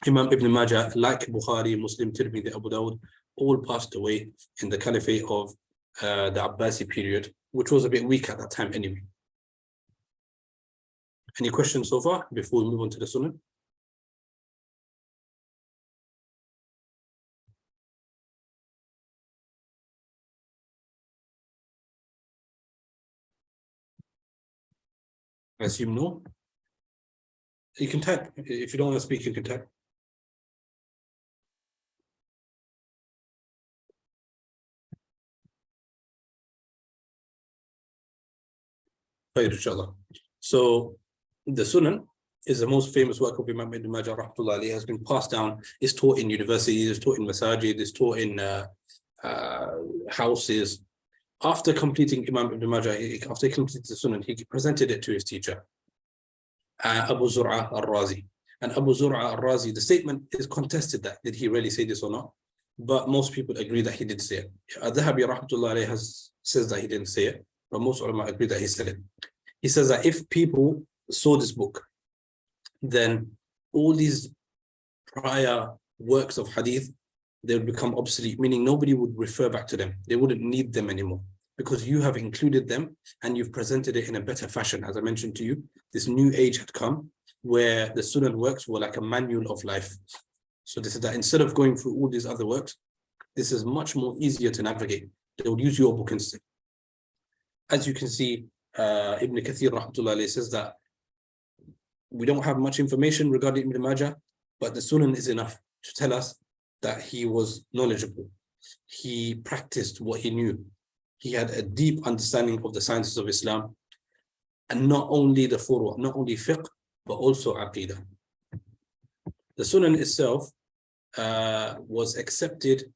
Imam Ibn Majah, like Bukhari, Muslim, Tirmidhi, Abu Dawud, all passed away in the caliphate of the Abbasi period, which was a bit weak at that time anyway. Any questions so far before we move on to the Sunnah? I assume no. You can type. If you don't want to speak, you can type. Khair, inshallah. So the Sunan is the most famous work of Imam Ibn Majah rahmatullah alayhi, has been passed down, is taught in universities, is taught in masajid, is taught in houses. After completing Imam Ibn Majah, after he completed the Sunan, he presented it to his teacher, Abu Zur'a al-Razi. And Abu Zur'a al-Razi, the statement is contested that, did he really say this or not? But most people agree that he did say it. Al-Dhahabi rahmatullah alayhi says that he didn't say it, but most ulama agree that he said it. He says that if people saw this book, then all these prior works of hadith, they would become obsolete, meaning nobody would refer back to them. They wouldn't need them anymore because you have included them and you've presented it in a better fashion. As I mentioned to you, this new age had come where the Sunan works were like a manual of life. So this is that instead of going through all these other works, this is much more easier to navigate. They would use your book instead. As you can see, Ibn Kathir rahmatullah alayhi says that we don't have much information regarding Ibn Majah, but the Sunan is enough to tell us that he was knowledgeable. He practiced what he knew. He had a deep understanding of the sciences of Islam, and not only the furu', not only fiqh, but also aqidah. The Sunan itself was accepted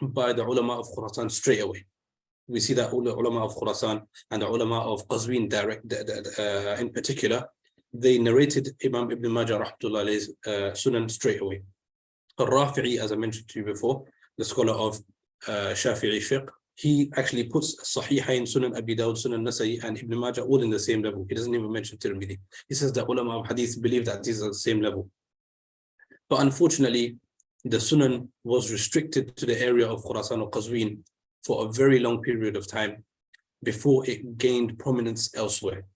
by the ulama of Khurasan straight away. We see that all the ulama of Khurasan and the ulama of Qazvin in particular, they narrated Imam Ibn Majah rahmatullah alayhi's Sunan straight away. Al-Rafi'i, as I mentioned to you before, the scholar of Shafi'i fiqh, he actually puts Sahihain, Sunan Abi Dawud, Sunan Nasa'i, and Ibn Majah all in the same level. He doesn't even mention Tirmidhi. He says that ulama of hadith believe that these are the same level. But unfortunately, the Sunan was restricted to the area of Khurasan or Qazvin for a very long period of time before it gained prominence elsewhere.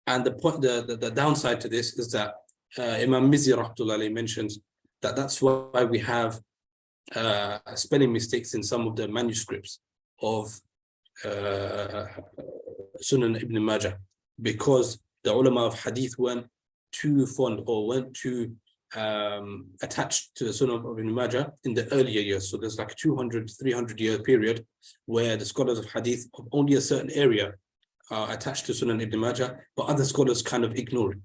And the downside to this is that Imam Mizzi rahmatullah alayhi mentions that that's why we have spelling mistakes in some of the manuscripts of Sunan Ibn Majah, because the ulama of hadith weren't too fond or weren't too attached to the Sunan of Ibn Majah in the earlier years. So there's like a 200-300 year period where the scholars of hadith of only a certain area are attached to Sunan Ibn Majah, but other scholars kind of ignore it.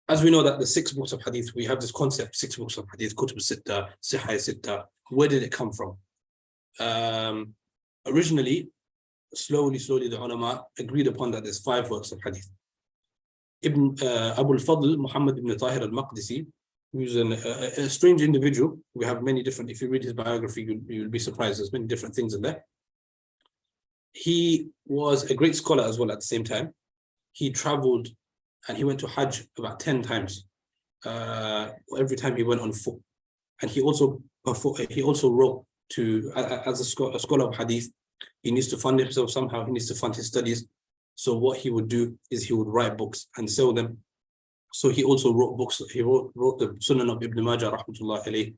As we know that the 6 books of hadith, we have this concept, 6 books of hadith, Kutub Sitta, Sihah Sitta. Where did it come from? Originally, slowly, the ulama agreed upon that there's 5 works of hadith. Abu al-Fadl, Muhammad ibn Tahir al-Maqdisi, who's a strange individual. We have many different, if you read his biography, you'll be surprised. There's many different things in there. He was a great scholar as well at the same time. He traveled and he went to Hajj about 10 times. Every time he went on foot. And he also wrote to, as a scholar of hadith, he needs to fund himself somehow, he needs to fund his studies. So what he would do is he would write books and sell them. So he also wrote books. He wrote the Sunan of Ibn Majah rahmatullah alayhi,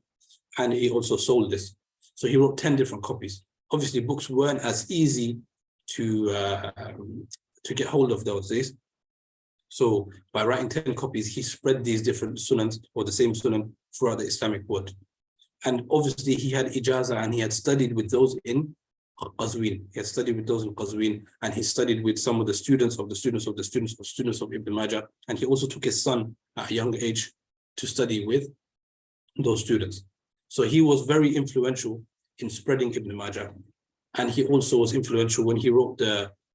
and he also sold this. So he wrote 10 different copies. Obviously, books weren't as easy to get hold of those days. So by writing 10 copies, he spread these different sunans or the same sunan throughout the Islamic world. And obviously he had ijazah and he had studied with those in Qazvin. He had studied with those in Qazvin, and he studied with some of the students of the students of the students of students of Ibn Majah. And he also took his son at a young age to study with those students. So he was very influential in spreading Ibn Majah. And he also was influential when he wrote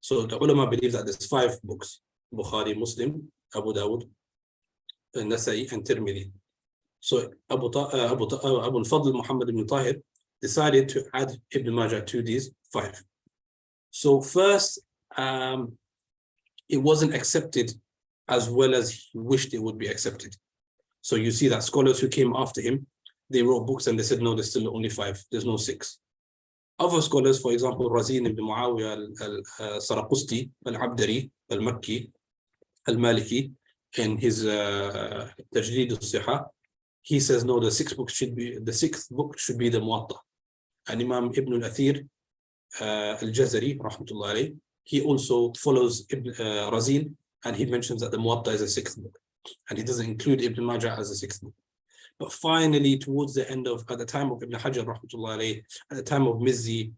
so the ulama believe that there's 5 books: Bukhari, Muslim, Abu Dawud, Nasa'i, and Tirmidhi. So Abu al-Fadl Muhammad ibn Tahir decided to add Ibn Majah to these 5. So first, it wasn't accepted as well as he wished it would be accepted. So you see that scholars who came after him, they wrote books and they said, no, there's still only 5, there's no 6. Other scholars, for example, Razin ibn Muawiyah al-Saraqusti, al-Abdari, al-Makki, al-Maliki, in his Tajdeed al-Sihah, he says, no, the 6th book should be the Muwatta. And Imam Ibn al-Athir al-Jazari, rahmatullah alayhi, he also follows Razin, and he mentions that the Muwatta is a 6th book. And he doesn't include Ibn Majah as a 6th book. But finally, towards the end at the time of Ibn Hajar, rahmatullah alayhi, at the time of Mizzi,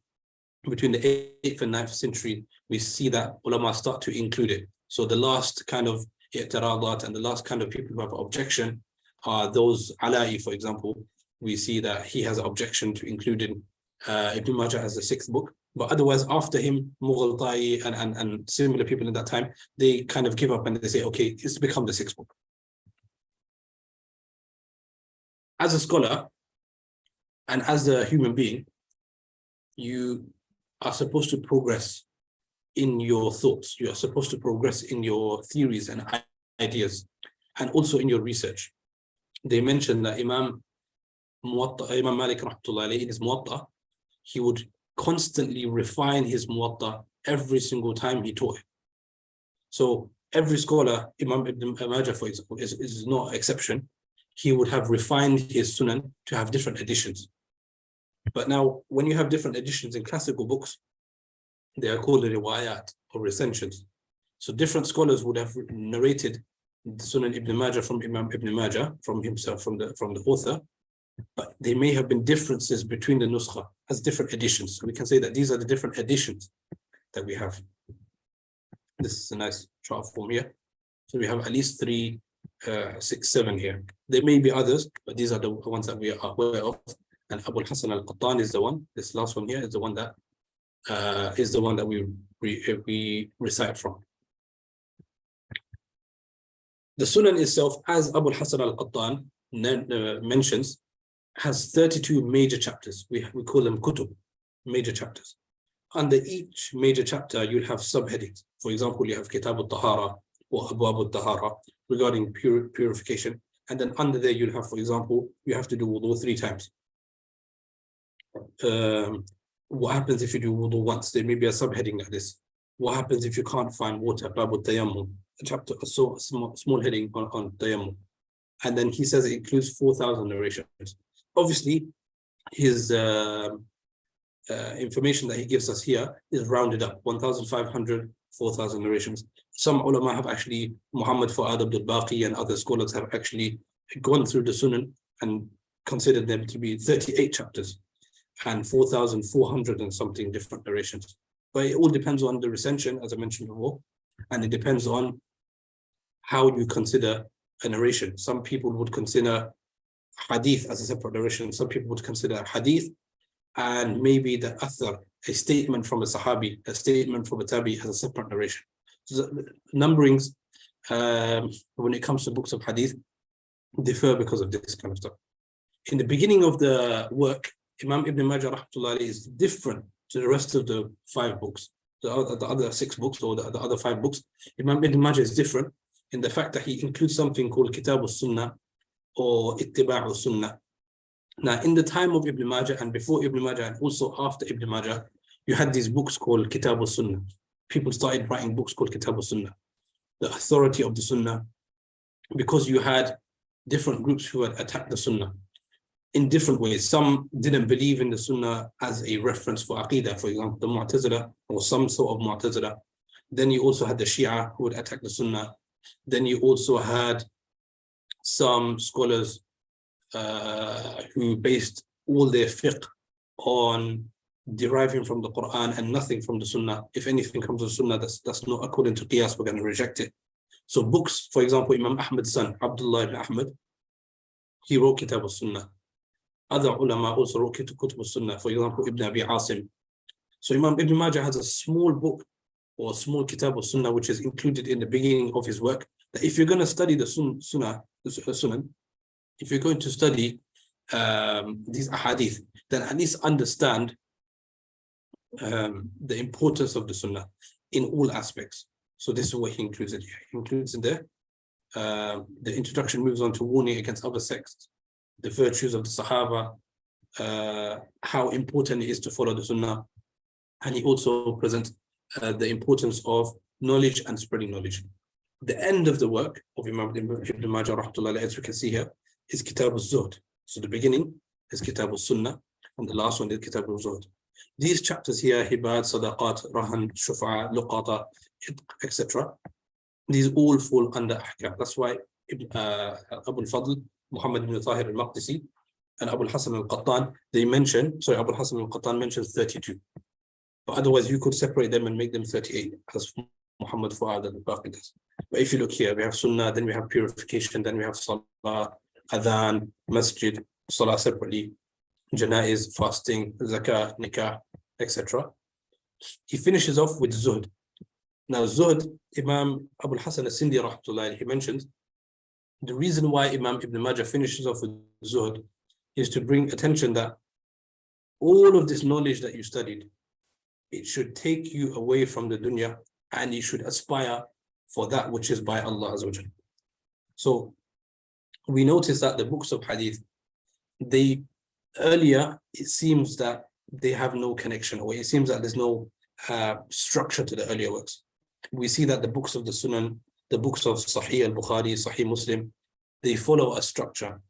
between the 8th and 9th century, we see that ulama start to include it. So the last kind of i'tiradat and the last kind of people who have objection are those Ala'i, for example. We see that he has an objection to including Ibn Majah as the 6th book. But otherwise, after him, Mughal and similar people in that time, they kind of give up and they say, okay, it's become the 6th book. As a scholar and as a human being, you are supposed to progress in your thoughts. You are supposed to progress in your theories and ideas, and also in your research. They mentioned that Imam Malik rahmatullah alayhi, in his Muwatta, he would constantly refine his Muwatta every single time he taught it. So every scholar, Imam Ibn Majah, for example, is no exception. He would have refined his Sunan to have different editions. But now, when you have different editions in classical books, they are called riwayat or recensions. So different scholars would have narrated the Sunan Ibn Majah from Imam Ibn Majah, from himself, from the author, but there may have been differences between the nuskha as different editions. So we can say that these are the different editions that we have. This is a nice chart form here. So we have at least 3, 6, 7 here. There may be others, but these are the ones that we are aware of. And Abu al-Hasan al-Qattan is the one. This last one here is the one that we recite from. The Sunan itself, as Abu al-Hasan al-Qattan mentions, has 32 major chapters. We call them kutub, major chapters. Under each major chapter, you'll have subheadings. For example, you have Kitab al-Tahara or Abwab al-Tahara regarding purification. And then under there, you'll have, for example, you have to do wudu 3 times. What happens if you do wudu once? There may be a subheading like this. What happens if you can't find water? Bab al-Tayammum, a chapter, a small heading on Tayammum. And then he says it includes 4,000 narrations. Obviously, his information that he gives us here is rounded up, 1,500, 4,000 narrations. Some ulama have actually, Muhammad Fuad Abdul Baqi and other scholars have actually gone through the Sunan and considered them to be 38 chapters and 4,400 and something different narrations. But it all depends on the recension, as I mentioned before, and it depends on how you consider a narration. Some people would consider hadith as a separate narration. Some people would consider hadith and maybe the athar, a statement from a sahabi, a statement from a tabi as a separate narration. So the numberings, when it comes to books of hadith, differ because of this kind of stuff. In the beginning of the work, Imam Ibn Majah rahmatullah is different to the rest of the 5 books, the other 6 books or the other 5 books. Imam Ibn Majah is different in the fact that he includes something called Kitab al-Sunnah or Ittiba' al-Sunnah. Now, in the time of Ibn Majah and before Ibn Majah and also after Ibn Majah, you had these books called Kitab al-Sunnah. People started writing books called Kitab al-Sunnah, the authority of the Sunnah, because you had different groups who had attacked the Sunnah in different ways. Some didn't believe in the Sunnah as a reference for Aqidah, for example, the Mu'tazila or some sort of Mu'tazila. Then you also had the Shia who would attack the Sunnah. Then you also had some scholars who based all their fiqh on deriving from the Quran and nothing from the Sunnah. If anything comes from Sunnah that's not according to Qiyas, we're going to reject it. So books, for example, Imam Ahmad's son, Abdullah ibn Ahmad, he wrote Kitab al-Sunnah. Other ulama also wrote Kutub al-Sunnah, for example, Ibn Abi Asim. So Imam Ibn Majah has a small book or a small Kitab al-Sunnah which is included in the beginning of his work, that if you're going to study the Sunnah, if you're going to study these ahadith, then at least understand the importance of the Sunnah in all aspects. So this is what he includes in here. He includes in there, the introduction moves on to warning against other sects, the virtues of the Sahaba, how important it is to follow the Sunnah, and he also presents the importance of knowledge and spreading knowledge. The end of the work of Imam Ibn Majah, rahmatullah, as we can see here, is Kitab al-Zuhd. So the beginning is Kitab al-Sunnah, and the last one is Kitab al-Zuhd. These chapters here, Hibad, Sadaqat, Rahan, Shufa'a, Luqata, etc., these all fall under Ahkam. That's why Abu al-Fadl, Muhammad ibn Tahir al-Maqdisi, and Abu al-Hasan al-Qattan, Abu al-Hasan al-Qattan mentions 32. But otherwise, you could separate them and make them 38, as Muhammad Fuad al-Baqi does. But if you look here, we have Sunnah, then we have purification, then we have Salah, Adhan, Masjid, Salah separately, Janaiz, fasting, Zakah, Nikah, etc. He finishes off with Zuhd. Now, Zuhd, Imam Abu al-Hasan al-Sindi, rahmatullahi, he mentions, the reason why Imam Ibn Majah finishes off with Zuhd is to bring attention that all of this knowledge that you studied, it should take you away from the dunya and you should aspire for that which is by Allah Azza wa Jal. So we notice that the books of hadith, they earlier, it seems that they have no connection, or it seems that there's no structure to the earlier works. We see that the books of the Sunan, the books of Sahih al-Bukhari, Sahih Muslim, they follow a structure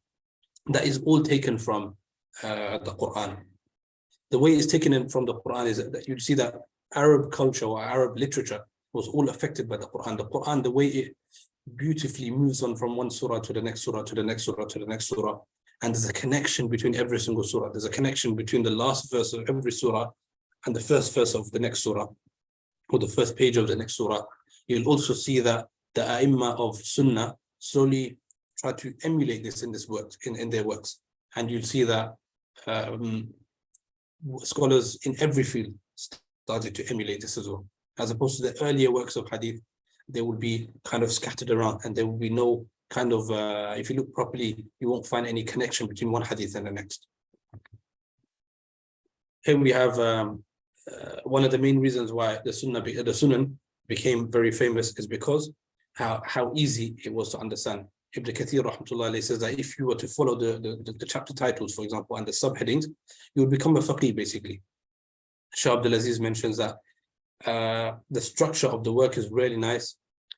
that is all taken from the Quran. The way it's taken in from the Quran is that you see that Arab culture or Arab literature was all affected by the Quran. The Quran, the way it beautifully moves on from one surah to the next surah, to the next surah, to the next surah. And there's a connection between every single surah. There's a connection between the last verse of every surah and the first verse of the next surah, or the first page of the next surah. You'll also see that the A'imma of Sunnah slowly try to emulate this in in their works. And you'll see that scholars in every field started to emulate this as well. As opposed to the earlier works of hadith, they would be kind of scattered around, and there will be no kind of, if you look properly, you won't find any connection between one hadith and the next. Here we have one of the main reasons why the Sunan became very famous is because how easy it was to understand. Ibn Kathir rahmatullah says that if you were to follow the chapter titles, for example, and the subheadings, you would become a faqih basically. Shah Abdul Aziz mentions that the structure of the work is really nice.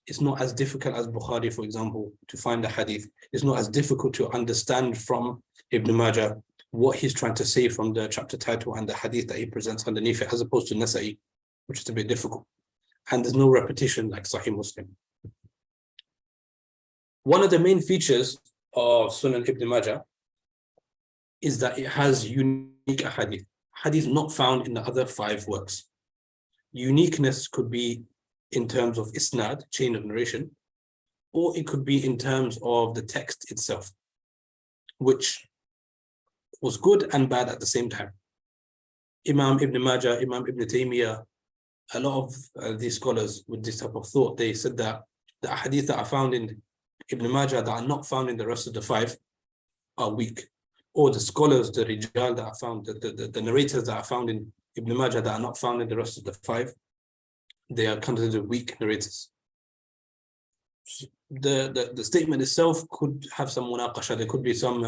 It's not as difficult as Bukhari, for example, to find the hadith. It's not as difficult to understand from Ibn Majah what he's trying to say from the chapter title and the hadith that he presents underneath it, as opposed to Nasa'i, which is a bit difficult. And there's no repetition like Sahih Muslim. One of the main features of Sunan Ibn Majah is that it has unique hadith not found in the other 5 works. Uniqueness could be in terms of isnad, chain of narration, or it could be in terms of the text itself, which was good and bad at the same time. Imam Ibn Majah, Imam Ibn Taymiyyah, a lot of these scholars with this type of thought, they said that the hadith that are found in Ibn Majah that are not found in the rest of the 5 are weak. Or the scholars, the rijal that are found, the narrators that are found in Ibn Majah that are not found in the rest of the 5, they are considered weak narrators. The statement itself could have some munaqasha, there could be some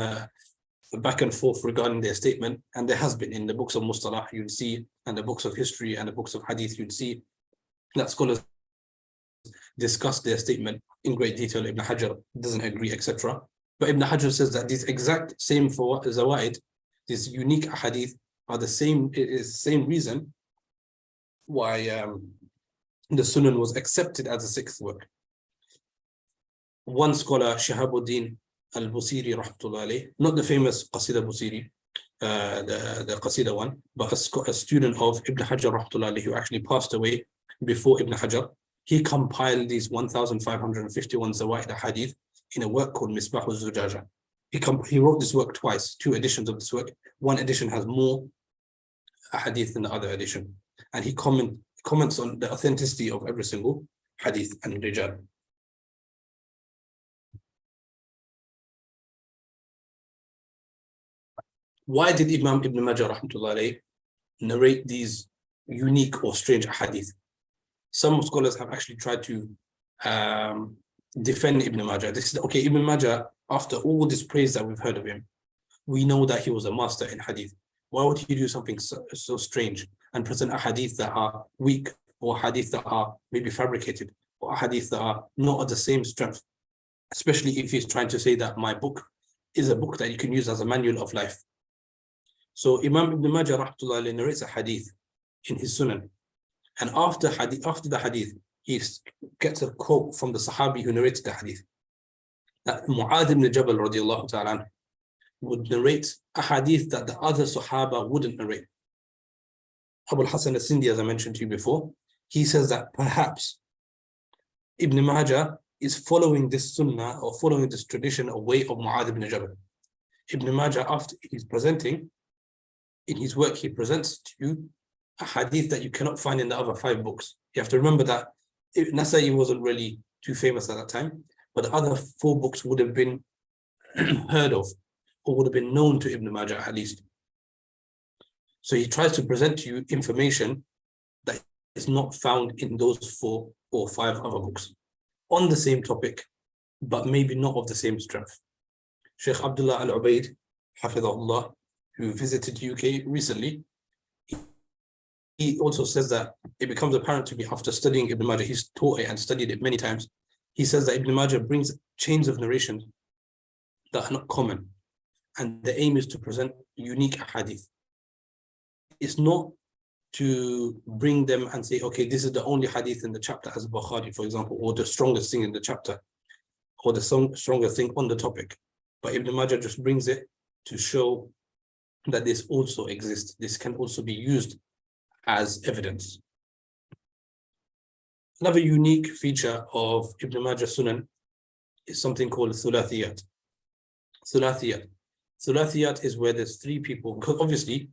back and forth regarding their statement, and there has been in the books of Mustalah, you'll see, and the books of history and the books of hadith, you'll see that scholars discuss their statement in great detail. Ibn Hajar doesn't agree, etc. But Ibn Hajar says that these exact same for Zawaid, these unique hadith, are the same, it is the same reason why the Sunan was accepted as a 6th work. One scholar, Shihabuddin al-Busiri, rahmatullah, not the famous Qasida Busiri, the Qasida one, but a student of Ibn Hajar, rahmatullah, who actually passed away before Ibn Hajar. He compiled these 1,551 Zawaid hadith in a work called Misbah al-Zujaja. He wrote this work twice, 2 editions of this work. One edition has more hadith than the other edition. And he comments on the authenticity of every single hadith and rijal. Why did Imam Ibn Majah rahmatullah narrate these unique or strange hadith? Some scholars have actually tried to defend Ibn Majah. They said, okay, Ibn Majah, after all this praise that we've heard of him, we know that he was a master in hadith. Why would he do something so strange and present a hadith that are weak, or hadith that are maybe fabricated, or hadith that are not of the same strength? Especially if he's trying to say that my book is a book that you can use as a manual of life. So Imam Ibn Majah rahmatullah narrates a hadith in his Sunan. And after the hadith, he gets a quote from the Sahabi who narrated the hadith. That Mu'adh ibn Jabal radiallahu ta'ala would narrate a hadith that the other Sahaba wouldn't narrate. Abu al-Hasan al-Sindi, as I mentioned to you before, he says that perhaps Ibn Majah is following this sunnah or following this tradition or way of Mu'adh ibn Jabal. Ibn Majah, after he's presenting, in his work, he presents to you a hadith that you cannot find in the other 5 books. You have to remember that Nasa'i wasn't really too famous at that time, but the other 4 books would have been heard of or would have been known to Ibn Majah at least. So he tries to present to you information that is not found in those 4 or 5 other books on the same topic, but maybe not of the same strength. Shaykh Abdullah Al-Ubaid, Hafidhahullah, who visited UK recently, he also says that it becomes apparent to me after studying Ibn Majah, he's taught it and studied it many times. He says that Ibn Majah brings chains of narration that are not common, and the aim is to present unique hadith. It's not to bring them and say, okay, this is the only hadith in the chapter as Bukhari, for example, or the strongest thing in the chapter, or the strongest thing on the topic. But Ibn Majah just brings it to show that this also exists. This can also be used as evidence. Another unique feature of Ibn Majah Sunan is something called Thulathiyat. Thulathiyat is where there's 3 people, because obviously,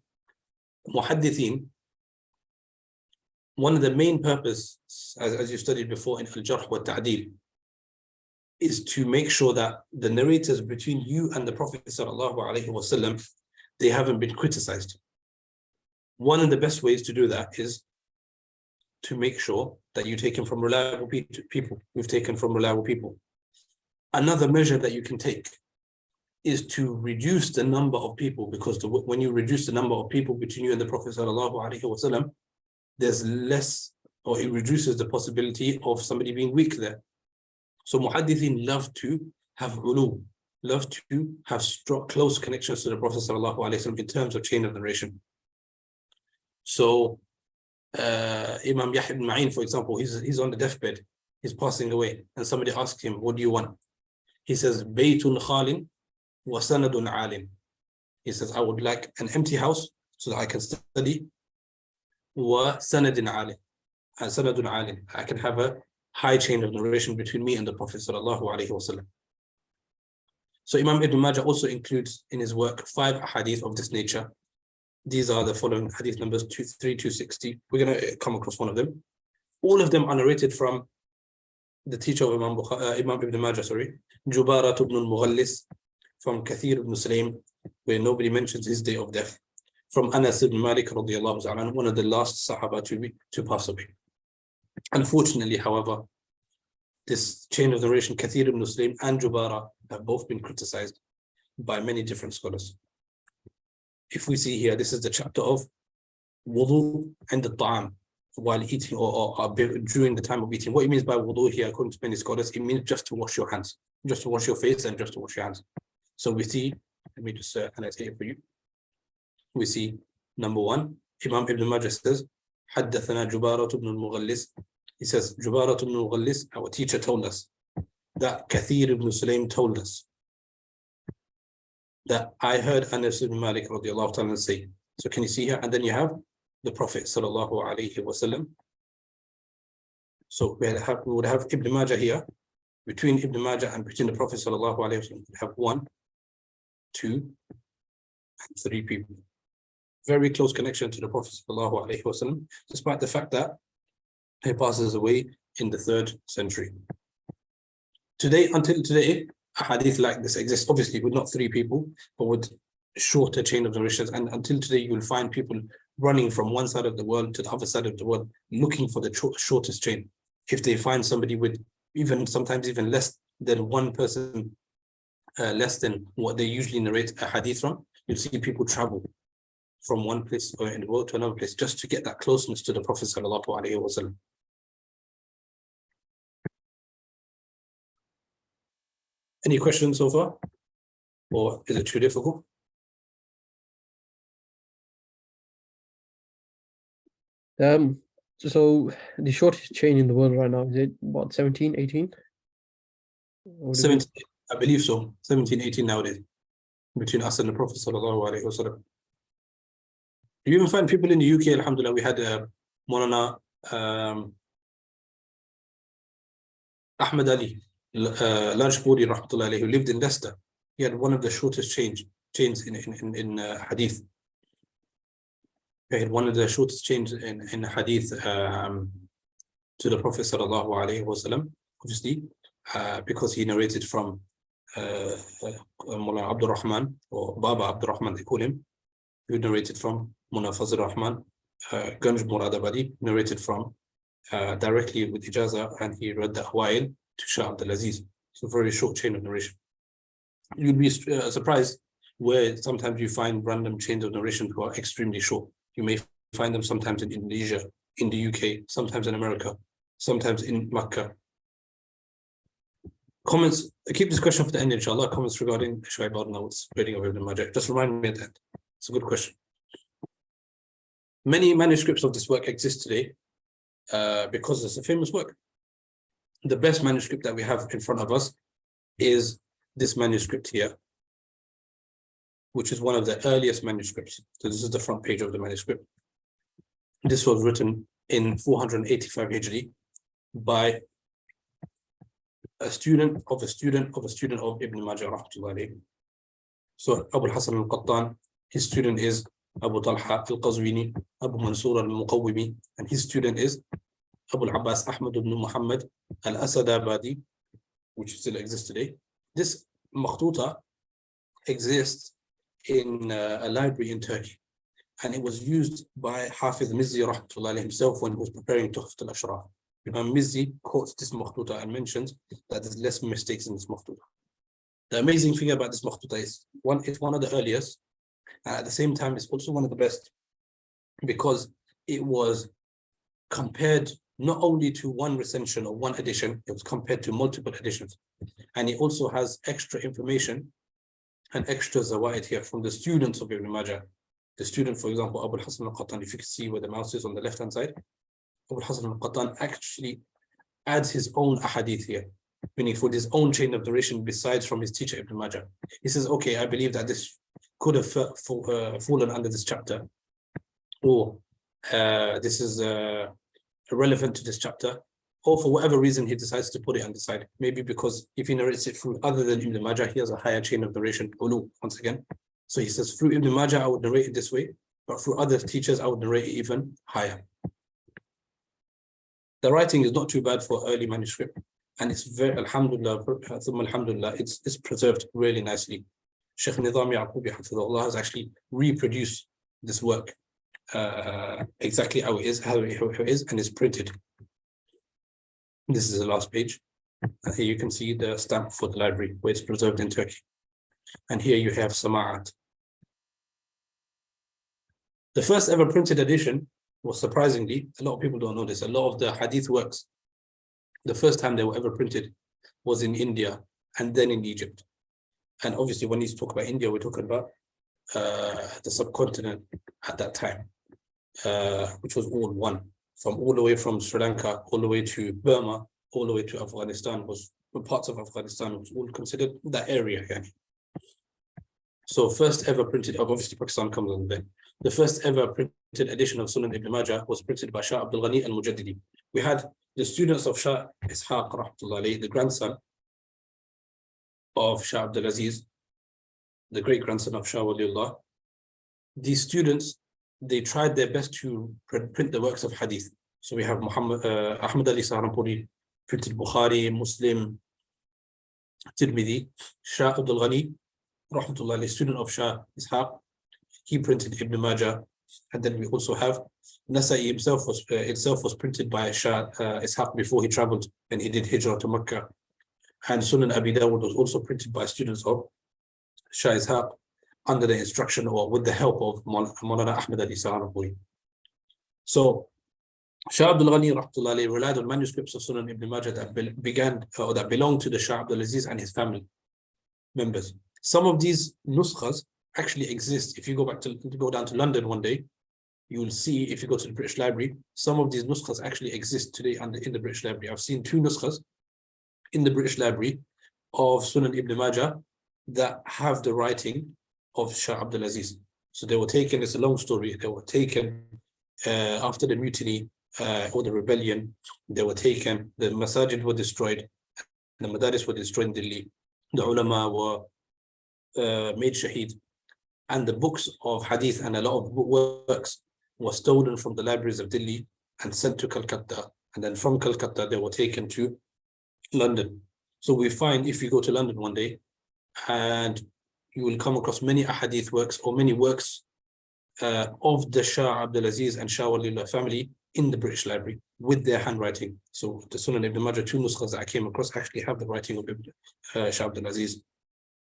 Muhaddithin, one of the main purposes, as you studied before in Al-Jarh wa Ta'dil, is to make sure that the narrators between you and the Prophet sallallahu alaihi wasallam, they haven't been criticized. One of the best ways to do that is to make sure that you take from reliable people. We've taken from reliable people. Another measure that you can take is to reduce the number of people, because when you reduce the number of people between you and the Prophet sallallahu alaihi wasallam, there's less, or it reduces the possibility of somebody being weak there. So muhaddithin love to have ulu, love to have strong, close connections to the Prophet sallallahu alaihi wasallam in terms of chain of narration. So Imam Yahya ibn Ma'in, for example, he's on the deathbed, he's passing away, and somebody asks him, what do you want? He says, Baytun khalin wa sanadun alim. He says, I would like an empty house so that I can study, wa sanadun alim, and sanadun alim, I can have a high chain of narration between me and the Prophet sallallahu alaihi wasallam. So Imam Ibn Majah also includes in his work 5 hadith of this nature. These are the following hadith numbers 260. We're going to come across one of them. All of them are narrated from the teacher of Imam Ibn Majah, Jubarat ibn al-Mughallis, from Kathir ibn Sulaim, where nobody mentions his day of death, from Anas ibn Malik radiyallahu anhu, one of the last Sahaba to pass away. Unfortunately, however, this chain of narration, Kathir ibn Sulaim and Jubara, have both been criticized by many different scholars. If we see here, this is the chapter of wudu and the ta'am while eating or during the time of eating. What it means by wudu here, according to many scholars, it means just to wash your hands, just to wash your face and just to wash your hands. So we see, let me just annotate it for you. We see, number 1, Imam Ibn Majah says, حدثنا جبارة بن المغلس. He says, Jubarat ibn al-Mughallis, our teacher, told us that Kathir ibn Sulaim told us that I heard Anas ibn Malik radiallahu ta'ala say. So can you see here? And then you have the Prophet sallallahu alaihi wasallam. So we would have Ibn Majah here. Between Ibn Majah and between the Prophet sallallahu alaihi wasallam, we have 1, 2, and 3 people. Very close connection to the Prophet sallallahu alaihi wasallam, despite the fact that he passes away in the 3rd century. Until today, a hadith like this exists, obviously with not 3 people, but with shorter chain of narrations. And until today, you will find people running from one side of the world to the other side of the world, looking for the shortest chain. If they find somebody with sometimes even less than 1 person, less than what they usually narrate a hadith from, you'll see people travel from one place or in the world to another place just to get that closeness to the Prophet sallallahu alaihi wasallam. Any questions so far? Or is it too difficult? So the shortest chain in the world right now, is it what, 17, 18? 17, I believe so. 17, 18 nowadays, between us and the Prophet sallallahu alaihi wasallam. You even find people in the UK, alhamdulillah, we had Maulana Ahmed Ali Lajpuri, rahmatullah alayhi, who lived in Leicester. He had one of the shortest chains in hadith. He had one of the shortest chains in hadith to the Prophet sallallahu alaihi wasallam, obviously, because he narrated from Mullah Abdul Rahman, or Baba Abdul Rahman, they call him, who narrated from Mullah Fazl Rahman, Ganj Muradabadi, narrated from directly with Ijaza, and he read the Awail to Shah Abdul Aziz. It's a very short chain of narration. You'd be surprised where sometimes you find random chains of narration who are extremely short. You may find them sometimes in Indonesia, in the UK, sometimes in America, sometimes in Makkah. Comments, keep this question for the end, inshallah. Comments regarding Shu'aib al-Naw's reading of Ibn Majah. Just remind me at that. It's a good question. Many manuscripts of this work exist today because it's a famous work. The best manuscript that we have in front of us is this manuscript here, which is one of the earliest manuscripts. So this is the front page of the manuscript. This was written in 485 Hijri by a student of Ibn Majah, rahmatullahi alayhi. So Abu al-Hasan al-Qattan, his student is Abu Talha al-Qazwini, Abu Mansur al-Muqawwimi, and his student is Abu al-Abbas Ahmad ibn Muhammad al-Asadabadi, which still exists today. This makhtuta exists in a library in Turkey, and it was used by Hafiz Mizzi rahmatullah alayhi himself when he was preparing Tuhfat al-Ashraf. Imam Mizzi quotes this makhtuta and mentions that there's less mistakes in this makhtuta. The amazing thing about this makhtuta is, it's one of the earliest, and at the same time it's also one of the best, because it was compared not only to one recension or one edition, it was compared to multiple editions. And it also has extra information and extra zawaid here from the students of Ibn Majah. The student, for example, Abu al-Hasan al-Qattan, if you can see where the mouse is on the left-hand side, Abu al-Hasan al-Qattan actually adds his own ahadith here, meaning for his own chain of narration besides from his teacher Ibn Majah. He says, okay, I believe that this could have fallen under this chapter, or this is irrelevant to this chapter, or for whatever reason he decides to put it on the side. Maybe because if he narrates it through other than Ibn Majah, he has a higher chain of narration, ulu, once again. So he says, through Ibn Majah, I would narrate it this way, but through other teachers, I would narrate it even higher. The writing is not too bad for early manuscript, and it's very, alhamdulillah, it's preserved really nicely. Shaykh Nizami Yaqubi Hafidhullah has actually reproduced this work exactly how it is, and is printed. This is the last page. And here you can see the stamp for the library where it's preserved in Turkey. And here you have Sama'at. The first ever printed edition was, surprisingly, a lot of people don't know this, a lot of the hadith works, the first time they were ever printed was in India and then in Egypt. And obviously when you talk about India, we're talking about the subcontinent at that time, which was all one, from all the way from Sri Lanka, all the way to Burma, all the way to Afghanistan, was parts of Afghanistan, was all considered that area here. So first ever printed, obviously Pakistan comes on there. The first ever printed edition of Sunan Ibn Majah was printed by Shah Abdul Ghani al-Mujaddidi. We had the students of Shah Ishaq, rahmatullah alayhi, the grandson of Shah Abdul Aziz, the great grandson of Shah Waliullah. These students, they tried their best to print the works of hadith. So we have Ahmad Ali Saharanpuri printed Bukhari, Muslim, Tirmidhi. Shah Abdul Ghani, rahmatullah alayhi, student of Shah Ishaq, he printed Ibn Majah. And then we also have Nasa'i himself was printed by Shah Ishaq before he traveled and he did Hijrah to Mecca. And Sunan Abi Dawud was also printed by students of Shah Ishaq under the instruction or with the help of Maulana Ahmad Ali Saharanpuri. So Shah Abdul Ghani rahmatullah alayhi relied on manuscripts of Sunan Ibn Majah that belonged to the Shah Abdul Aziz and his family members. Some of these nuskhas actually exist. If you go down to London one day, you will see, if you go to the British Library, some of these nuskhas actually exist today in the British Library. I've seen 2 nuskhas in the British Library of Sunan Ibn Majah that have the writing of Shah Abdul Aziz. So they were taken, it's a long story, they were taken after the mutiny or the rebellion, they were taken, the masajid were destroyed, the madaris were destroyed in Delhi, the ulama were made shaheed, and the books of hadith and a lot of works were stolen from the libraries of Delhi and sent to Calcutta. And then from Calcutta, they were taken to London. So we find if you go to London one day, and you will come across many ahadith works or many works of the Shah Abdulaziz and Shah Waliullah family in the British Library with their handwriting. So the Sunan Ibn Majah, 2 nuskhas that I came across actually have the writing of Shah Abdulaziz.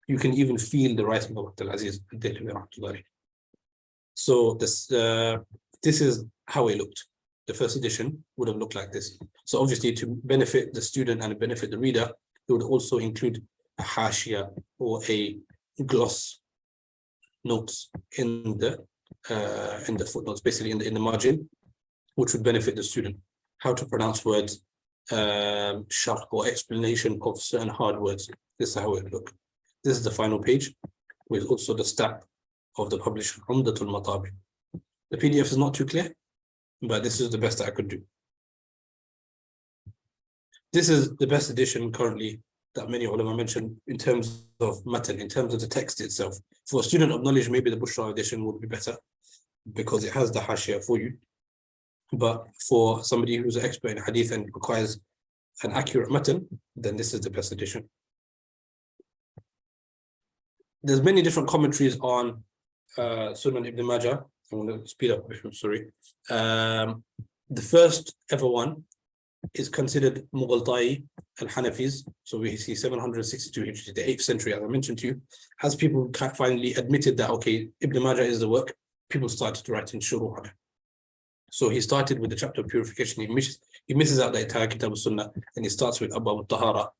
You can even feel the writing of Abdulaziz. So this is how it looked. The first edition would have looked like this. So obviously, to benefit the student and benefit the reader, it would also include a hashia or a gloss notes in the footnotes, basically in the margin, which would benefit the student. How to pronounce words, sharh or explanation of certain hard words. This is how it would look. This is the final page with also the stamp of the publisher, Umdatul Matabi. The PDF is not too clear, but this is the best that I could do. This is the best edition currently that many ulama mentioned in terms of matan, in terms of the text itself. For a student of knowledge, maybe the Bushra edition would be better because it has the hashia for you. But for somebody who's an expert in hadith and requires an accurate matan, then this is the best edition. There's many different commentaries on Sunan Ibn Majah. I'm going to speed up, I'm sorry. The first ever one is considered Mughal al-Hanafis. So we see 762 Hijri, the 8th century, as I mentioned to you. As people finally admitted that, okay, Ibn Majah is the work, people started to write in shuruh on it. So he started with the chapter of purification. He misses out the entire Kitab al-Sunnah, and he starts with Abwab al-Tahara,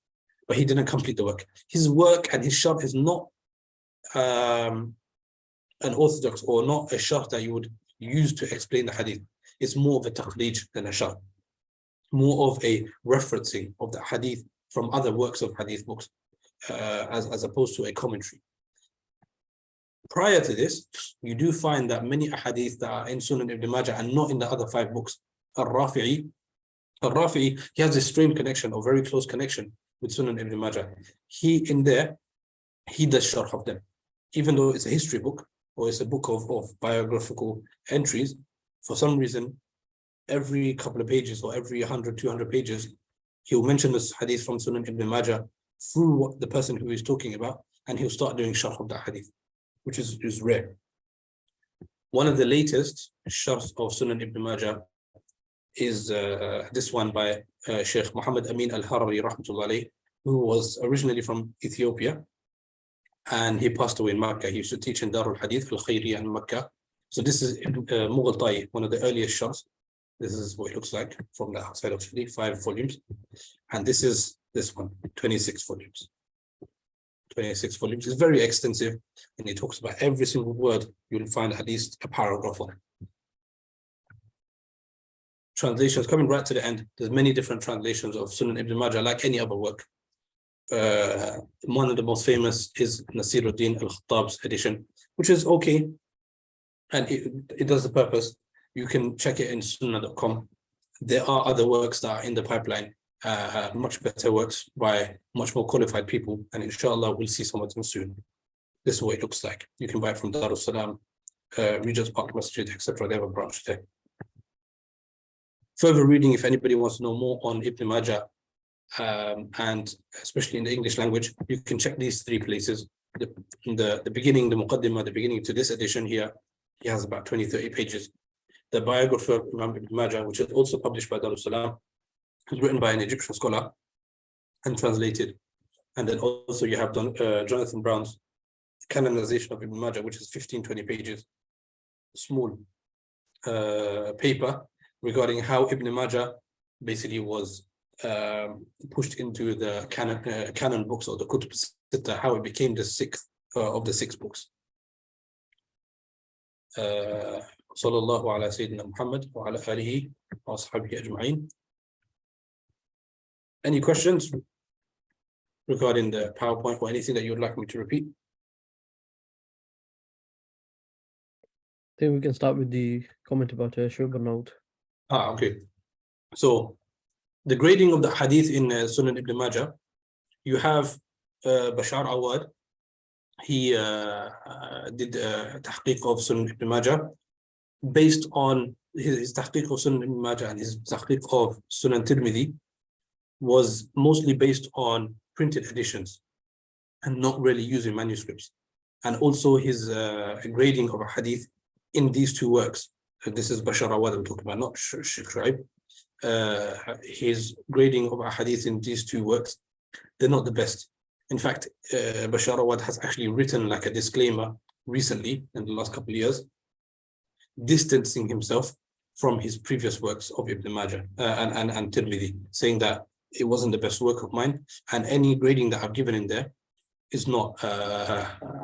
but he didn't complete the work. His work and his sharh is not an orthodox or not a sharh that you would use to explain the hadith. It's more of a taqlid than a sharh, more of a referencing of the hadith from other works of hadith books, as opposed to a commentary. Prior to this, you do find that many ahadith that are in Sunan Ibn Majah and not in the other 5 books. Al-Rafi'i, he has a strained connection or very close connection with Sunan Ibn Majah. He does sharh of them. Even though it's a history book or it's a book of biographical entries, for some reason, every couple of pages or every 100, 200 pages, he'll mention this hadith from Sunan Ibn Majah through the person who he's talking about, and he'll start doing sharh of that hadith, which is rare. One of the latest sharhs of Sunan Ibn Majah is this one by Shaykh Muhammad Amin al-Harari, rahmatullah alayh, who was originally from Ethiopia, and he passed away in Makkah. He used to teach in Darul Hadith al-Khairiyah in Makkah. So this is Mughal Ta'i, one of the earliest sharhs. This is what it looks like from the outside of 5 volumes. And this is this one, 26 volumes. 26 volumes. It's very extensive, and he talks about every single word. You'll find at least a paragraph on it. Translations, coming right to the end, there's many different translations of Sunan Ibn Majah, like any other work. One of the most famous is Nasiruddin al-Khattab's edition, which is okay, and it does the purpose. You can check it in sunnah.com. There are other works that are in the pipeline, much better works by much more qualified people, and inshallah we'll see some of them soon. This is what it looks like. You can buy it from Darul Salam, Regent's Park Masjid, etc. They have a branch there. Further reading, if anybody wants to know more on Ibn Majah, and especially in the English language, you can check these 3 places. The beginning, the Muqaddimah, the beginning to this edition here, he has about 20-30 pages. The biography of Imam Ibn Majah, which is also published by Darul Salam, is written by an Egyptian scholar and translated. And then also you have Jonathan Brown's canonization of Ibn Majah, which is 15-20 pages, small paper regarding how Ibn Majah basically was pushed into the canon books or the Kutub Sitta, how it became the 6th of the 6 books. Sallallahu ala Sayyidina Muhammad wa ala alihi wa ashabihi ajma'in. Any questions regarding the PowerPoint or anything that you would like me to repeat? think we can start with the comment about Shu'ab note. Okay. So the grading of the hadith in Sunan Ibn Majah, you have Bashar Awad. He did tahqiq of Sunan Ibn Majah based on his tahqiq of Sunan Ibn Majah, and his tahqiq of Sunan Tirmidhi was mostly based on printed editions and not really using manuscripts. And also his grading of a hadith in these two works. This is Bashar Awad I'm talking about, not Shaykh Shu'aib. His grading of a hadith in these two works, they're not the best. In fact, Bashar Awad has actually written like a disclaimer recently in the last couple of years, distancing himself from his previous works of Ibn Majah and Tirmidhi, saying that it wasn't the best work of mine, and any grading that I've given in there is not,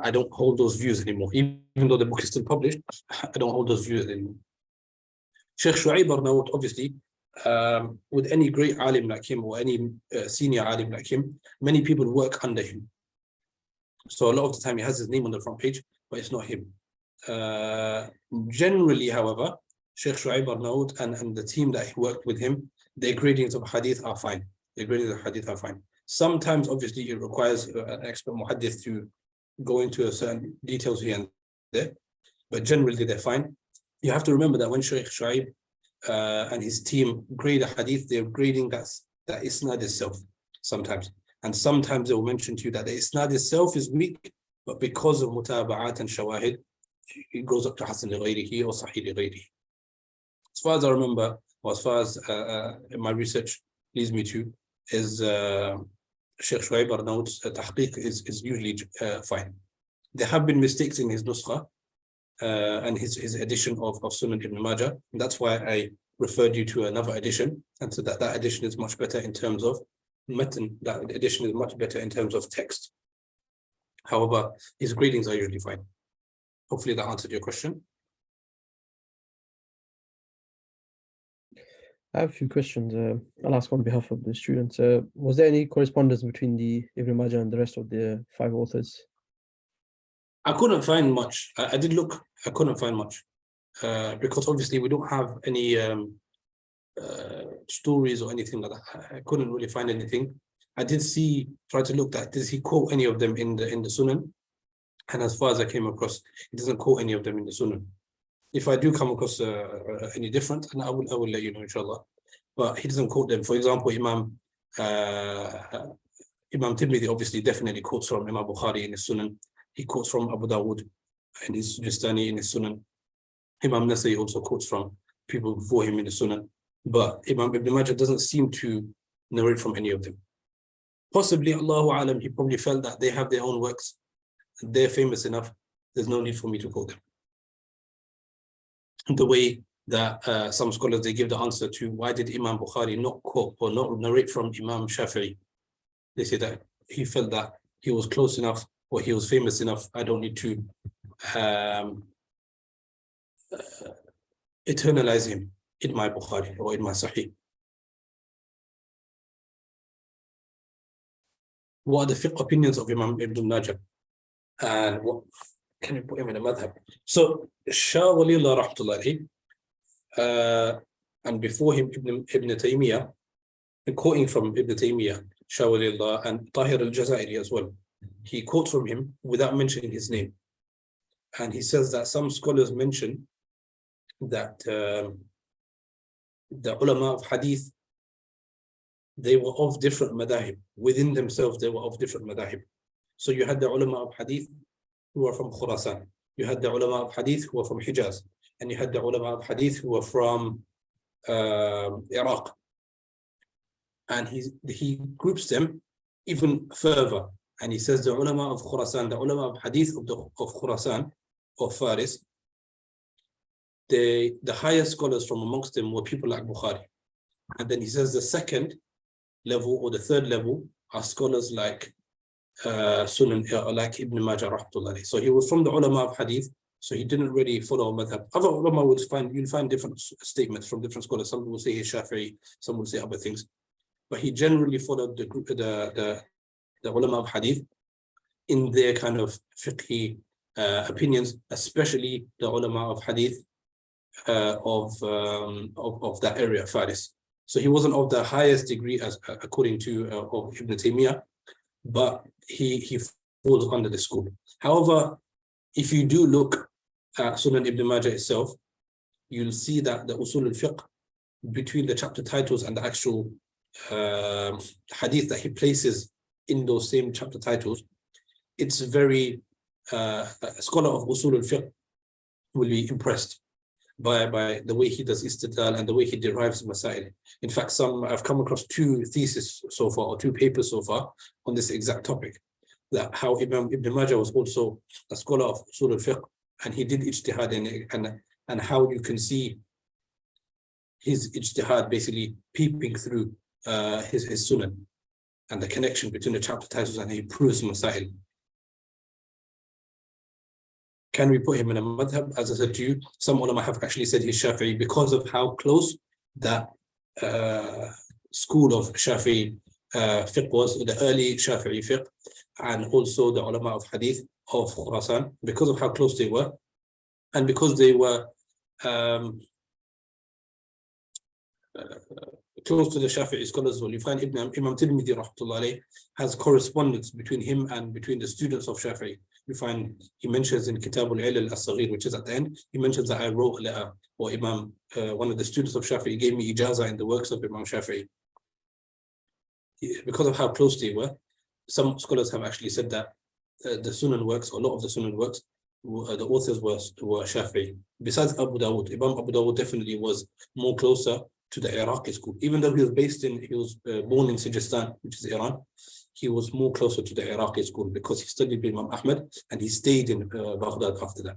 I don't hold those views anymore. Even though the book is still published, I don't hold those views anymore. Shaykh Shu'aib Arnaout, obviously, with any great alim like him or any senior alim like him, many people work under him. So a lot of the time he has his name on the front page, but it's not him. Generally, however, Shaykh Shu'aib Arnaout and the team that he worked with him, their gradings of hadith are fine. Their gradings of hadith are fine. Sometimes, obviously, it requires an expert muhaddith to go into certain details here and there, but generally they're fine. You have to remember that when Shaykh Shu'aib and his team grade a hadith, they're grading that isnad itself sometimes. And sometimes they will mention to you that the isnad itself is weak, but because of mutaba'at and shawahid, it goes up to Hasan li-ghayrihi or Sahih li-ghayrihi. As far as I remember, or as far as my research leads me to, is Shaykh Shu'aib Arnaout's tahqiq is usually fine. There have been mistakes in his nuskha and his edition of Sunan Ibn Majah. And that's why I referred you to another edition, and so that edition is much better in terms of matan. That edition is much better in terms of text. However, his gradings are usually fine. Hopefully that answered your question. I have a few questions. I'll ask on behalf of the students. Was there any correspondence between the Ibn Majah and the rest of the 5 authors? I couldn't find much. I did look. I couldn't find much because obviously we don't have any stories or anything like that. I couldn't really find anything. I did try to look at, did he quote any of them in the Sunan? And as far as I came across, he doesn't quote any of them in the Sunan. If I do come across any different, and I will let you know, inshallah. But he doesn't quote them. For example, Imam Tirmidhi obviously definitely quotes from Imam Bukhari in his Sunan. He quotes from Abu Dawood and his Sijistani in his Sunan. Imam Nasai also quotes from people before him in the Sunan. But Imam Ibn Majah doesn't seem to narrate from any of them. Possibly, Allahu Alam, he probably felt that they have their own works. They're famous enough. There's no need for me to quote them. The way that some scholars, they give the answer to why did Imam Bukhari not quote or not narrate from Imam Shafi'i. They say that he felt that he was close enough or he was famous enough. I don't need to eternalize him in my Bukhari or in my Sahih. What are the fiqh opinions of Imam Ibn Majah? And what can you put him in a madhab? So Shah Waliullah rahmatullahi, and before him Ibn Taymiyyah, and quoting from Ibn Taymiyyah, Shah Waliullah, and Tahir al-Jazairi as well. He quotes from him without mentioning his name. And he says that some scholars mention that the ulama of hadith, they were of different madahib. Within themselves, they were of different madahib. So you had the ulama of hadith who were from Khurasan. You had the ulama of hadith who were from Hijaz. And you had the ulama of hadith who were from Iraq. And he groups them even further. And he says the ulama of Khurasan, the ulama of hadith of Khurasan, of Faris, the highest scholars from amongst them were people like Bukhari. And then he says the second level or the third level are scholars like Sunan, like Ibn Majah rahmatullahi. So he was from the ulama of hadith, so he didn't really follow a madhab. Other ulama you'll find different statements from different scholars. Some will say he's Shafi'i, some will say other things. But he generally followed the ulama of hadith in their kind of fiqhi opinions, especially the ulama of hadith of that area, Faris. So he wasn't of the highest degree as according to of Ibn Taymiyyah, but he falls under the school. However, if you do look at Sunan Ibn Majah itself, you'll see that the usul al-fiqh, between the chapter titles and the actual hadith that he places in those same chapter titles, it's very, a scholar of usul al-fiqh will be impressed by the way he does istidlal and the way he derives masail. In fact, I've come across 2 theses so far, or 2 papers so far on this exact topic, that how Ibn Majah was also a scholar of usul al-fiqh, and he did ijtihad in it, and how you can see his ijtihad basically peeping through his sunan, and the connection between the chapter titles, and he proves masail. Can we put him in a madhab? As I said to you, some ulama have actually said he's Shafi'i because of how close that school of Shafi'i fiqh was, the early Shafi'i fiqh, and also the ulama of hadith of Khurasan, because of how close they were, and because they were close to the Shafi'i scholars. Well, you find Imam Tirmidhi rahmatullah alayh has correspondence between him and between the students of Shafi'i. You find he mentions in Kitab al-Ilal al-Saghir, which is at the end, he mentions that I wrote a letter, or Imam, one of the students of Shafi'i gave me ijazah in the works of Imam Shafi'i. Because of how close they were, some scholars have actually said that the Sunan works, or a lot of the Sunan works, the authors were Shafi'i. Besides Abu Dawud, Imam Abu Dawud definitely was more closer to the Iraqi school. Even though he was born in Sijistan, which is Iran, he was more closer to the Iraqi school because he studied with Imam Ahmad and he stayed in Baghdad after that.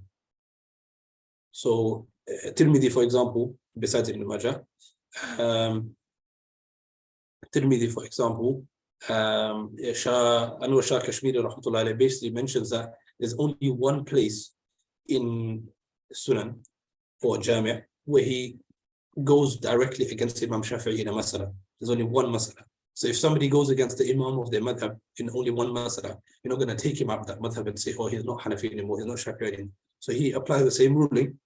So Tirmidhi, for example, besides Ibn Majah, Tirmidhi, for example, Anwar Shah Kashmiri rahmatullah alayhi basically mentions that there's only one place in Sunan or Jami' where he goes directly against Imam Shafi'i in a masala. There's only one masala. So if somebody goes against the Imam of their madhab in only one masala, you're not going to take him out of that madhab and say, oh, he's not Hanafi anymore, he's not Shafi'i anymore. So he applies the same ruling.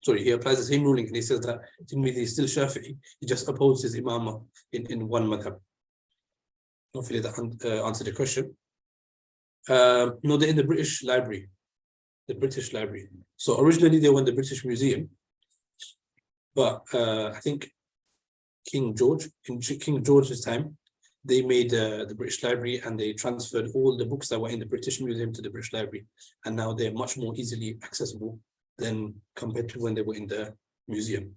He applies the same ruling, and he says that he's still Shafi'i. He just opposes his Imam in one madhab. Hopefully that answered the question. No, they're in the British Library. The British Library. So originally they were in the British Museum, but I think in King George's time, they made the British Library, and they transferred all the books that were in the British Museum to the British Library, and now they're much more easily accessible than compared to when they were in the museum.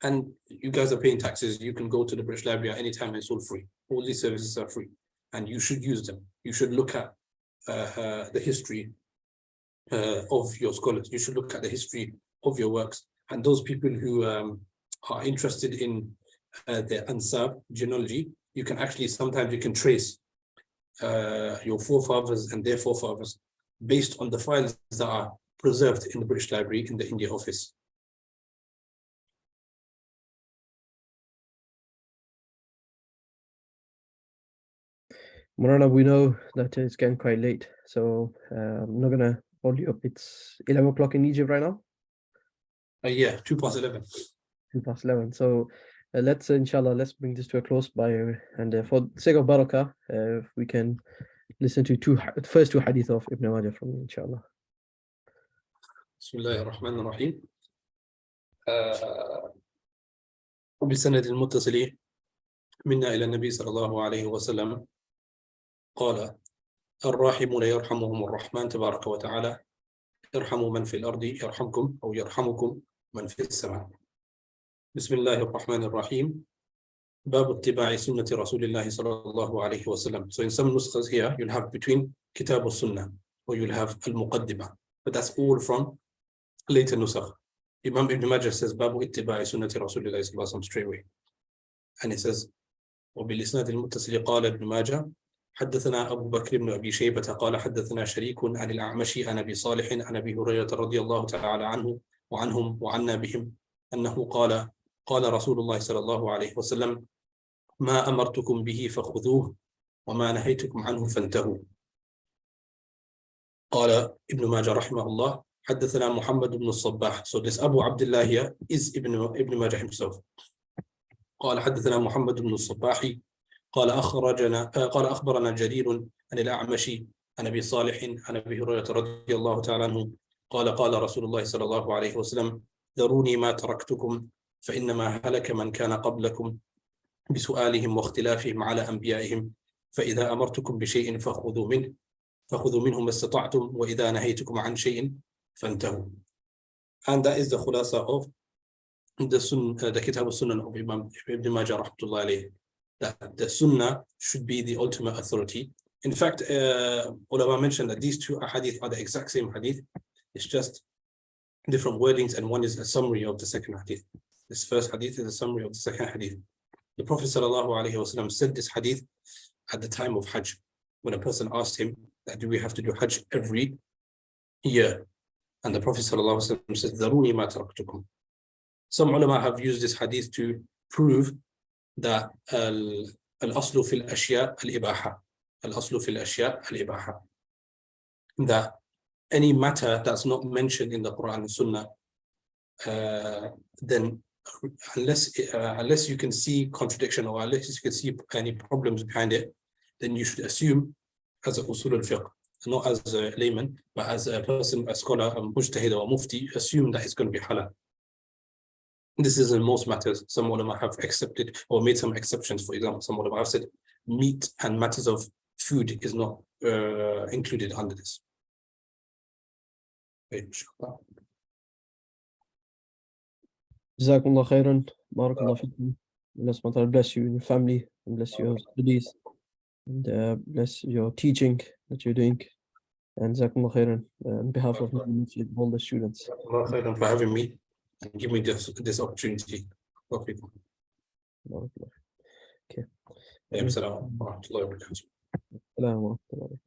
And you guys are paying taxes. You can go to the British Library at any time, and it's all free. All these services are free, and you should use them. You should look at the history of your scholars. You should look at the history of your works. And those people who are interested in their ansab, genealogy, you can actually, sometimes you can trace your forefathers and their forefathers based on the files that are preserved in the British Library in the India office. Marana, we know that it's getting quite late, so I'm not gonna hold you up. It's 11 o'clock in Egypt right now. Yeah, 11:02. 11. So let's inshallah, let's bring this to a close and for the sake of barakah, if we can listen to the first 2 hadith of Ibn Majah from you, inshallah. Bismillah ar-Rahman ar-Rahim. وبسند المتصل منا إلى النبي صلى الله عليه وسلم قال الراحمون يرحمهم الرحمن تبارك وتعالى ارحموا من في الأرض يرحمكم أو يرحمكم من في السماء. بسم الله الرحمن الرحيم. باب اتباع سنة رسول الله صلى الله عليه وسلم. So in some nuskhas here, you'll have between Kitab al-Sunnah, or you'll have al-Muqaddimah, but that's all from later nusakh. Imam Ibn Majah says باب اتباع سنة رسول الله صلى الله عليه وسلم straight away, and he says وبالإسناد المتصل قال ابن ماجه حدثنا أبو بكر بن أبي شيبة قال حدثنا شريك عن الأعمش عن أبي صالح عن أبي هريرة رضي الله تعالى عنه وعنهم وعنا بهم أنه قال قال رسول الله صلى الله عليه وسلم ما أمرتكم به فخذوه وما نهيتكم عنه فانتهوا. قال Ibn Majah rahimahullah, حدثنا محمد بن الصباح. So this Abu Abdullah here is Ibn Majah himself. قال حدثنا محمد بن الصباح قال أخبرنا جرير عن الأعمش عن أبي صالح عن أبي هريرة رضي الله تعالى عنه قال رسول الله صلى الله عليه وسلم ذروني ما تركتكم فإنما هلك من كان قبلكم بسؤالهم واختلافهم على أنبيائهم فإذا أمرتكم بشيء فخذوا منه ما استطعتم وإذا نهيتكم عن شيء فانتهوا. And that is the khulasa of the Kitab al-Sunan of Imam Ibn Majah rahmatullah alayhi, that the Sunnah should be the ultimate authority. In fact, ulama mentioned that these two hadith are the exact same hadith. It's just different wordings, and one is a summary of the second hadith. This first hadith is a summary of the second hadith. The Prophet sallallahu alaihi wasallam said this hadith at the time of Hajj, when a person asked him that do we have to do Hajj every year, and the Prophet sallallahu alaihi wasallam said, "Dharuni ma taraktukum." Some ulama have used this hadith to prove that al-aslu fil ashya al-ibaha, al-aslu fil ashya al-ibaha, that any matter that's not mentioned in the Quran and Sunnah, then unless you can see contradiction or unless you can see any problems behind it, then you should assume as a usul al-fiqh, not as a layman, but as a person, a scholar, a mujtahid or mufti, assume that it's going to be halal. This is in most matters. Some ulama have accepted or made some exceptions. For example, some ulama have said meat and matters of food is not included under this. Jazakumullah khairan. Barakallah fikum. Allah subhanahu wa ta'ala bless you and your family, and bless your studies, and bless your teaching that you're doing. And Jazakumullah khairan on behalf of all the students. Allah khairan for having me and give me this opportunity. Okay. Okay. Assalamu alaikum wa rahmatullahi wa barakatuh. Assalamu alaikum.